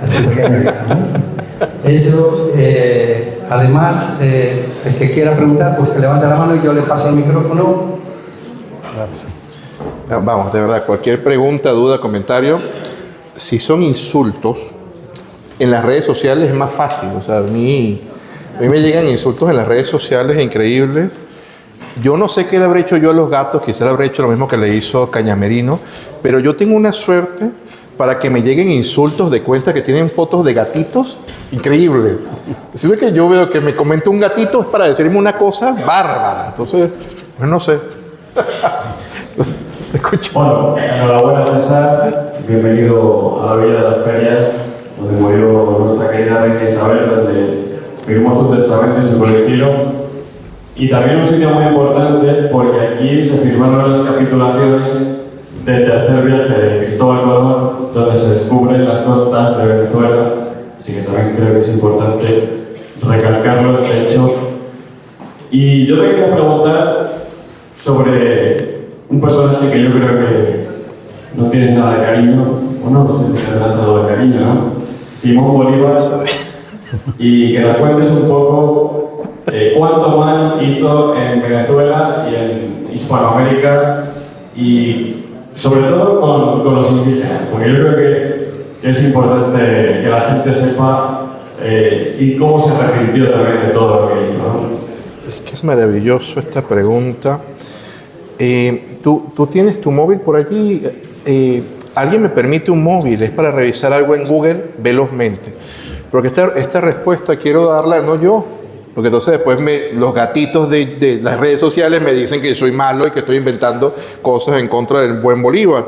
su pequeña hija, ¿no? Ellos, además, el que quiera preguntar, pues que levante la mano y yo le paso el micrófono. Vamos, de verdad, cualquier pregunta, duda, comentario, si son insultos, en las redes sociales es más fácil. O sea, a mí me llegan insultos en las redes sociales increíbles. Yo no sé qué le habré hecho yo a los gatos, quizá le habré hecho lo mismo que le hizo Cañamerino, pero yo tengo una suerte para que me lleguen insultos de cuenta que tienen fotos de gatitos, increíble. Si ve que yo veo que me comenta un gatito es para decirme una cosa bárbara, entonces, pues no sé. Te escucho. Bueno, enhorabuena César, bienvenido a la Villa de las Ferias, donde murió nuestra querida reina Isabel, donde firmó su testamento y su colegio. Y también un sitio muy importante porque aquí se firmaron las capitulaciones del tercer viaje de Cristóbal Colón, donde se descubren las costas de Venezuela, así que también creo que es importante recalcarlo, este hecho. Y yo te quería preguntar sobre un personaje que yo creo que no tiene nada de cariño, o no sé si tendrás algo de cariño, ¿no? Simón Bolívar, y que nos cuentes un poco cuánto mal hizo en Venezuela y en Hispanoamérica, y sobre todo con los indígenas, porque yo creo que es importante que la gente sepa y cómo se arrepintió también de todo lo que hizo, ¿no? Es que es maravilloso esta pregunta. ¿Tú tienes tu móvil por allí? ¿Alguien me permite un móvil? Es para revisar algo en Google velozmente. Porque esta respuesta quiero darla no yo, porque entonces después los gatitos de las redes sociales me dicen que soy malo y que estoy inventando cosas en contra del buen Bolívar.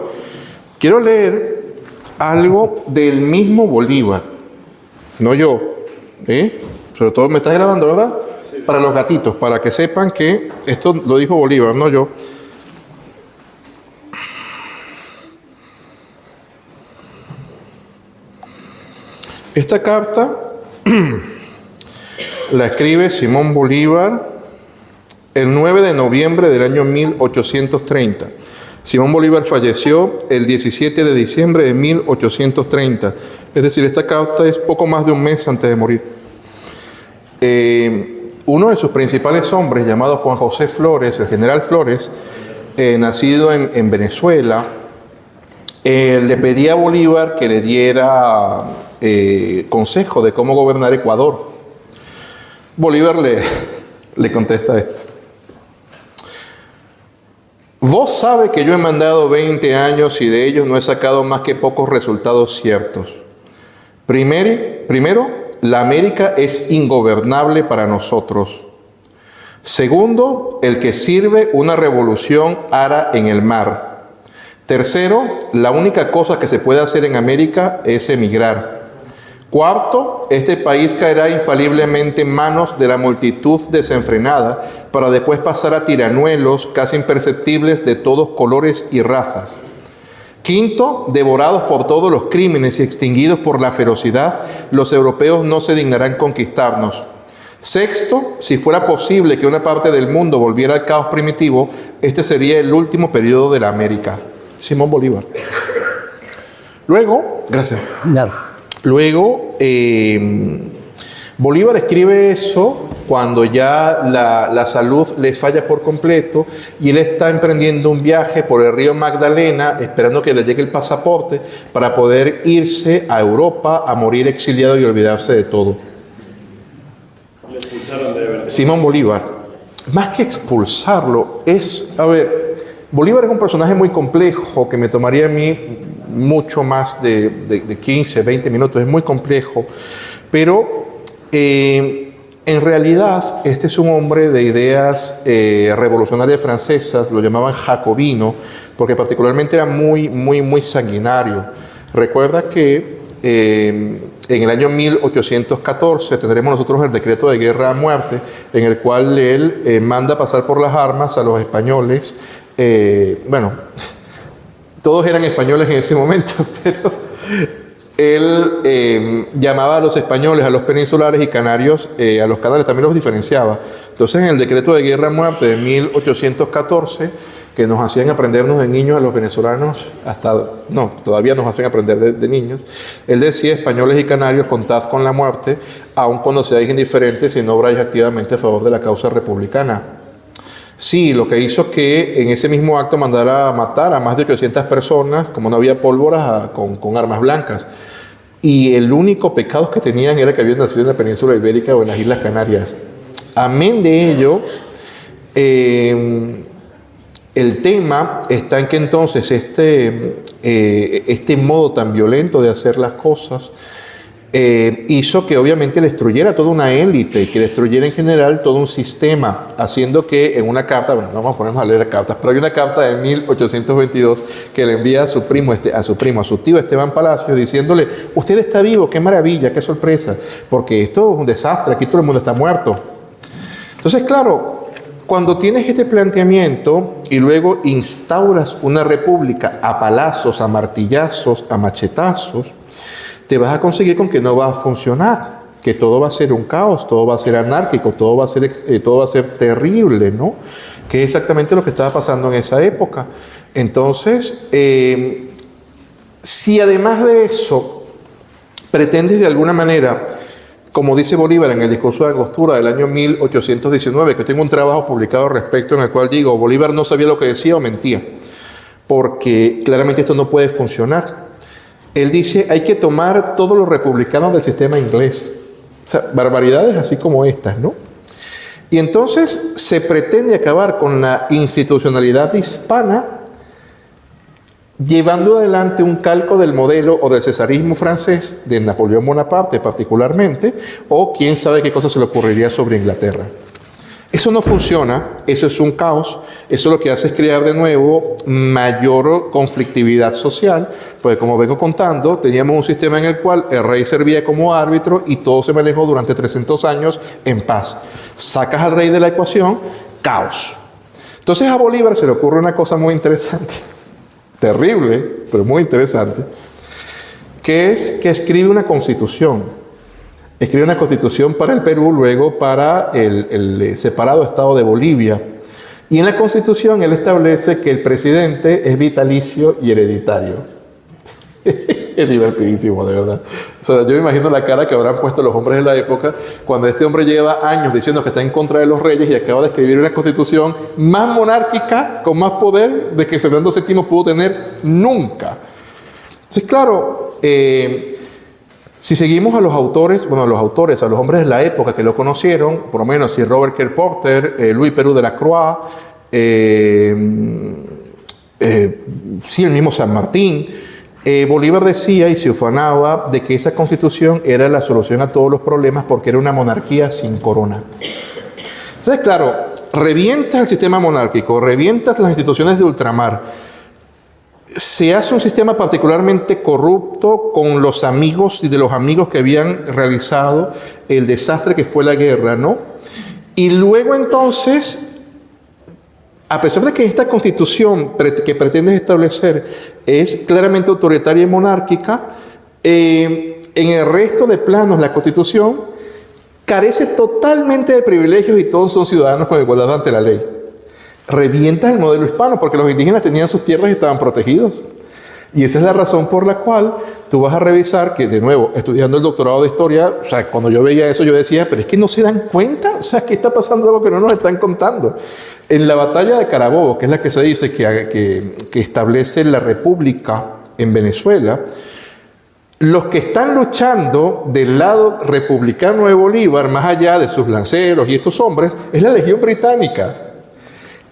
Quiero leer algo del mismo Bolívar, no yo. Sobre todo me estás grabando, ¿verdad? Sí. Para los gatitos, para que sepan que esto lo dijo Bolívar, no yo. Esta carta la escribe Simón Bolívar el 9 de noviembre del año 1830. Simón Bolívar falleció el 17 de diciembre de 1830. Es decir, esta carta es poco más de un mes antes de morir. Uno de sus principales hombres, llamado Juan José Flores, el general Flores, nacido en Venezuela, le pedía a Bolívar que le diera consejo de cómo gobernar Ecuador. Bolívar le contesta esto. Vos sabe que yo he mandado 20 años y de ellos no he sacado más que pocos resultados ciertos. Primero, la América es ingobernable para nosotros. Segundo, el que sirve una revolución hará en el mar. Tercero, la única cosa que se puede hacer en América es emigrar. Cuarto, este país caerá infaliblemente en manos de la multitud desenfrenada para después pasar a tiranuelos casi imperceptibles de todos colores y razas. Quinto, devorados por todos los crímenes y extinguidos por la ferocidad, los europeos no se dignarán conquistarnos. Sexto, si fuera posible que una parte del mundo volviera al caos primitivo, este sería el último periodo de la América. Simón Bolívar. Luego, gracias. Luego, Bolívar escribe eso cuando ya la salud le falla por completo y él está emprendiendo un viaje por el río Magdalena esperando que le llegue el pasaporte para poder irse a Europa a morir exiliado y olvidarse de todo. Le expulsaron de Venezuela. Simón Bolívar, más que expulsarlo, Bolívar es un personaje muy complejo que me tomaría a mí mucho más de 15, 20 minutos, es muy complejo, pero en realidad este es un hombre de ideas revolucionarias francesas, lo llamaban jacobino, porque particularmente era muy sanguinario. Recuerda que en el año 1814 tendremos nosotros el decreto de guerra a muerte, en el cual él manda pasar por las armas a los españoles. Todos eran españoles en ese momento, pero él llamaba a los españoles, a los peninsulares y canarios, a los canarios también los diferenciaba. Entonces, en el decreto de guerra-muerte de 1814, que nos hacían aprendernos de niños a los venezolanos, todavía nos hacen aprender de niños, él decía: españoles y canarios, contad con la muerte, aun cuando seáis indiferentes y no obráis activamente a favor de la causa republicana. Sí, lo que hizo que en ese mismo acto mandara a matar a más de 800 personas, como no había pólvoras, con armas blancas. Y el único pecado que tenían era que habían nacido en la península ibérica o en las Islas Canarias. Amén de ello, el tema está en que entonces este modo tan violento de hacer las cosas hizo que obviamente destruyera toda una élite, que destruyera en general todo un sistema, haciendo que en una carta, bueno, no vamos a ponernos a leer cartas, pero hay una carta de 1822 que le envía a su tío Esteban Palacios, diciéndole: usted está vivo, qué maravilla, qué sorpresa, porque esto es un desastre, aquí todo el mundo está muerto. Entonces, claro, cuando tienes este planteamiento y luego instauras una república a palazos, a martillazos, a machetazos, te vas a conseguir con que no va a funcionar, que todo va a ser un caos, todo va a ser anárquico, todo va a ser terrible, ¿no? Que es exactamente lo que estaba pasando en esa época. Entonces, si además de eso pretendes de alguna manera, como dice Bolívar en el discurso de Angostura del año 1819, que tengo un trabajo publicado al respecto en el cual digo: Bolívar no sabía lo que decía o mentía, porque claramente esto no puede funcionar. Él dice: hay que tomar todos los republicanos del sistema inglés. O sea, barbaridades así como estas, ¿no? Y entonces se pretende acabar con la institucionalidad hispana llevando adelante un calco del modelo o del cesarismo francés, de Napoleón Bonaparte particularmente, o quién sabe qué cosa se le ocurriría sobre Inglaterra. Eso no funciona, eso es un caos, eso lo que hace es crear de nuevo mayor conflictividad social, porque como vengo contando, teníamos un sistema en el cual el rey servía como árbitro y todo se manejó durante 300 años en paz. Sacas al rey de la ecuación, caos. Entonces a Bolívar se le ocurre una cosa muy interesante, terrible, pero muy interesante, que es que escribe una constitución. Escribe una constitución para el Perú, luego para el separado estado de Bolivia. Y en la constitución él establece que el presidente es vitalicio y hereditario. Es divertidísimo, de verdad. O sea, yo me imagino la cara que habrán puesto los hombres de la época cuando este hombre lleva años diciendo que está en contra de los reyes y acaba de escribir una constitución más monárquica, con más poder, de que Fernando VII pudo tener nunca. Entonces, claro, si seguimos a los autores, a los hombres de la época que lo conocieron, por lo menos Sir Robert Kerr Porter, Louis Perú de la Croix, el mismo San Martín, Bolívar decía y se ufanaba de que esa constitución era la solución a todos los problemas porque era una monarquía sin corona. Entonces, claro, revientas el sistema monárquico, revientas las instituciones de ultramar, se hace un sistema particularmente corrupto con los amigos y de los amigos que habían realizado el desastre que fue la guerra, ¿no? Y luego entonces, a pesar de que esta constitución que pretendes establecer es claramente autoritaria y monárquica, en el resto de planos la constitución carece totalmente de privilegios y todos son ciudadanos con igualdad ante la ley. Revientas el modelo hispano porque los indígenas tenían sus tierras y estaban protegidos. Y esa es la razón por la cual tú vas a revisar que, de nuevo, estudiando el doctorado de historia, o sea, cuando yo veía eso yo decía, pero es que no se dan cuenta, o sea, ¿qué está pasando algo que no nos están contando? En la batalla de Carabobo, que es la que se dice que establece la república en Venezuela, los que están luchando del lado republicano de Bolívar, más allá de sus lanceros y estos hombres, es la Legión Británica.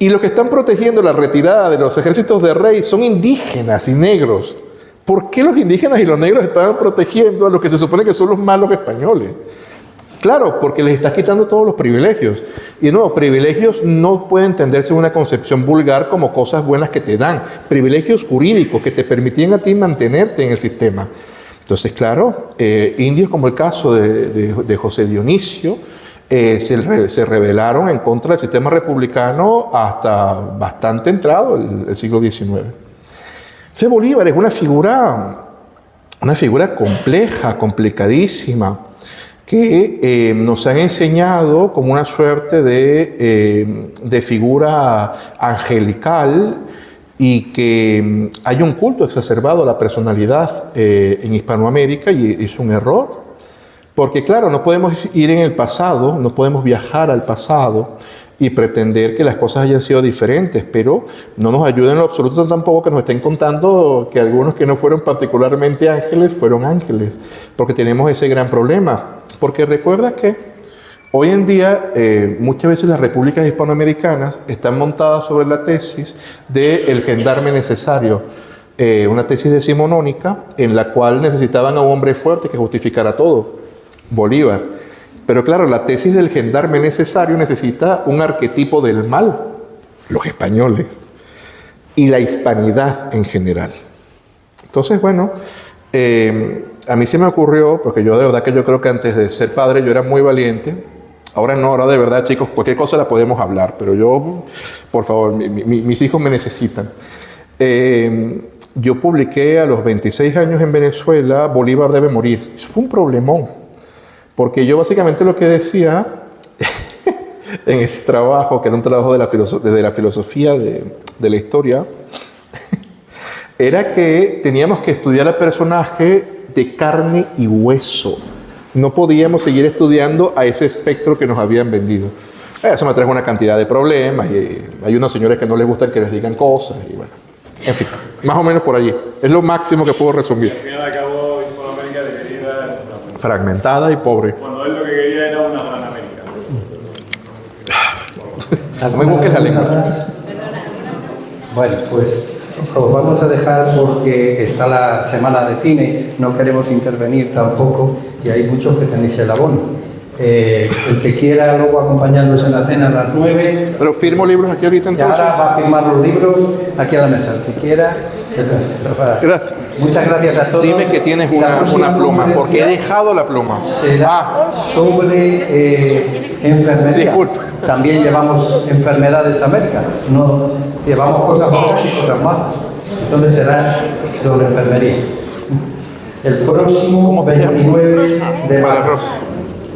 Y los que están protegiendo la retirada de los ejércitos de rey son indígenas y negros. ¿Por qué los indígenas y los negros estaban protegiendo a los que se supone que son los malos españoles? Claro, porque les estás quitando todos los privilegios. Y de nuevo, privilegios no pueden entenderse en una concepción vulgar como cosas buenas que te dan. Privilegios jurídicos que te permitían a ti mantenerte en el sistema. Entonces, claro, indios como el caso de José Dionisio, se rebelaron en contra del sistema republicano hasta bastante entrado el siglo XIX. Entonces Bolívar es una figura una figura compleja, complicadísima, que nos han enseñado como una suerte de figura angelical, y que hay un culto exacerbado a la personalidad en Hispanoamérica, y es un error. Porque claro, no podemos ir en el pasado, no podemos viajar al pasado y pretender que las cosas hayan sido diferentes, pero no nos ayuda en lo absoluto tampoco que nos estén contando que algunos que no fueron particularmente ángeles, fueron ángeles, porque tenemos ese gran problema. Porque recuerda que hoy en día muchas veces las repúblicas hispanoamericanas están montadas sobre la tesis del gendarme necesario, una tesis decimonónica en la cual necesitaban a un hombre fuerte que justificara todo, Bolívar. Pero claro, la tesis del gendarme necesario necesita un arquetipo del mal, los españoles, y la hispanidad en general. Entonces, bueno, a mí se me ocurrió, porque yo de verdad que yo creo que antes de ser padre yo era muy valiente. Ahora no, ahora de verdad, chicos, cualquier cosa la podemos hablar, pero yo, por favor, mis hijos me necesitan. Yo publiqué a los 26 años en Venezuela, Bolívar debe morir. Eso fue un problemón. Porque yo básicamente lo que decía en ese trabajo, que era un trabajo desde la filosofía de la historia, era que teníamos que estudiar al personaje de carne y hueso. No podíamos seguir estudiando a ese espectro que nos habían vendido. Eso me trae una cantidad de problemas, y hay unos señores que no les gustan que les digan cosas, y bueno, en fin, más o menos por allí. Es lo máximo que puedo resumir. Al final acabó Hispanoamérica de querida fragmentada y pobre. Cuando él lo que quería era una gran América. No me busques la lengua. Bueno, pues os vamos a dejar porque está la semana de cine, no queremos intervenir tampoco y hay muchos que tenéis el abono. El que quiera luego acompañarnos en la cena a las 9. Pero firmo libros aquí ahorita entonces. Y ahora va a firmar los libros aquí a la mesa. El que quiera, se va. Gracias. Muchas gracias a todos. Dime que tienes una pluma, porque he dejado la pluma. Será sobre enfermería. Disculpa. También llevamos enfermedades a América. No, llevamos cosas buenas y cosas malas. Entonces será sobre enfermería. El próximo 29 de mayo.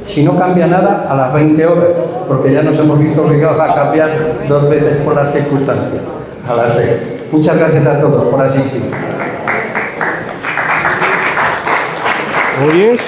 Si no cambia nada, a las 20 horas, porque ya nos hemos visto obligados a cambiar 2 veces por las circunstancias, a las 6. Muchas gracias a todos por asistir. Oye.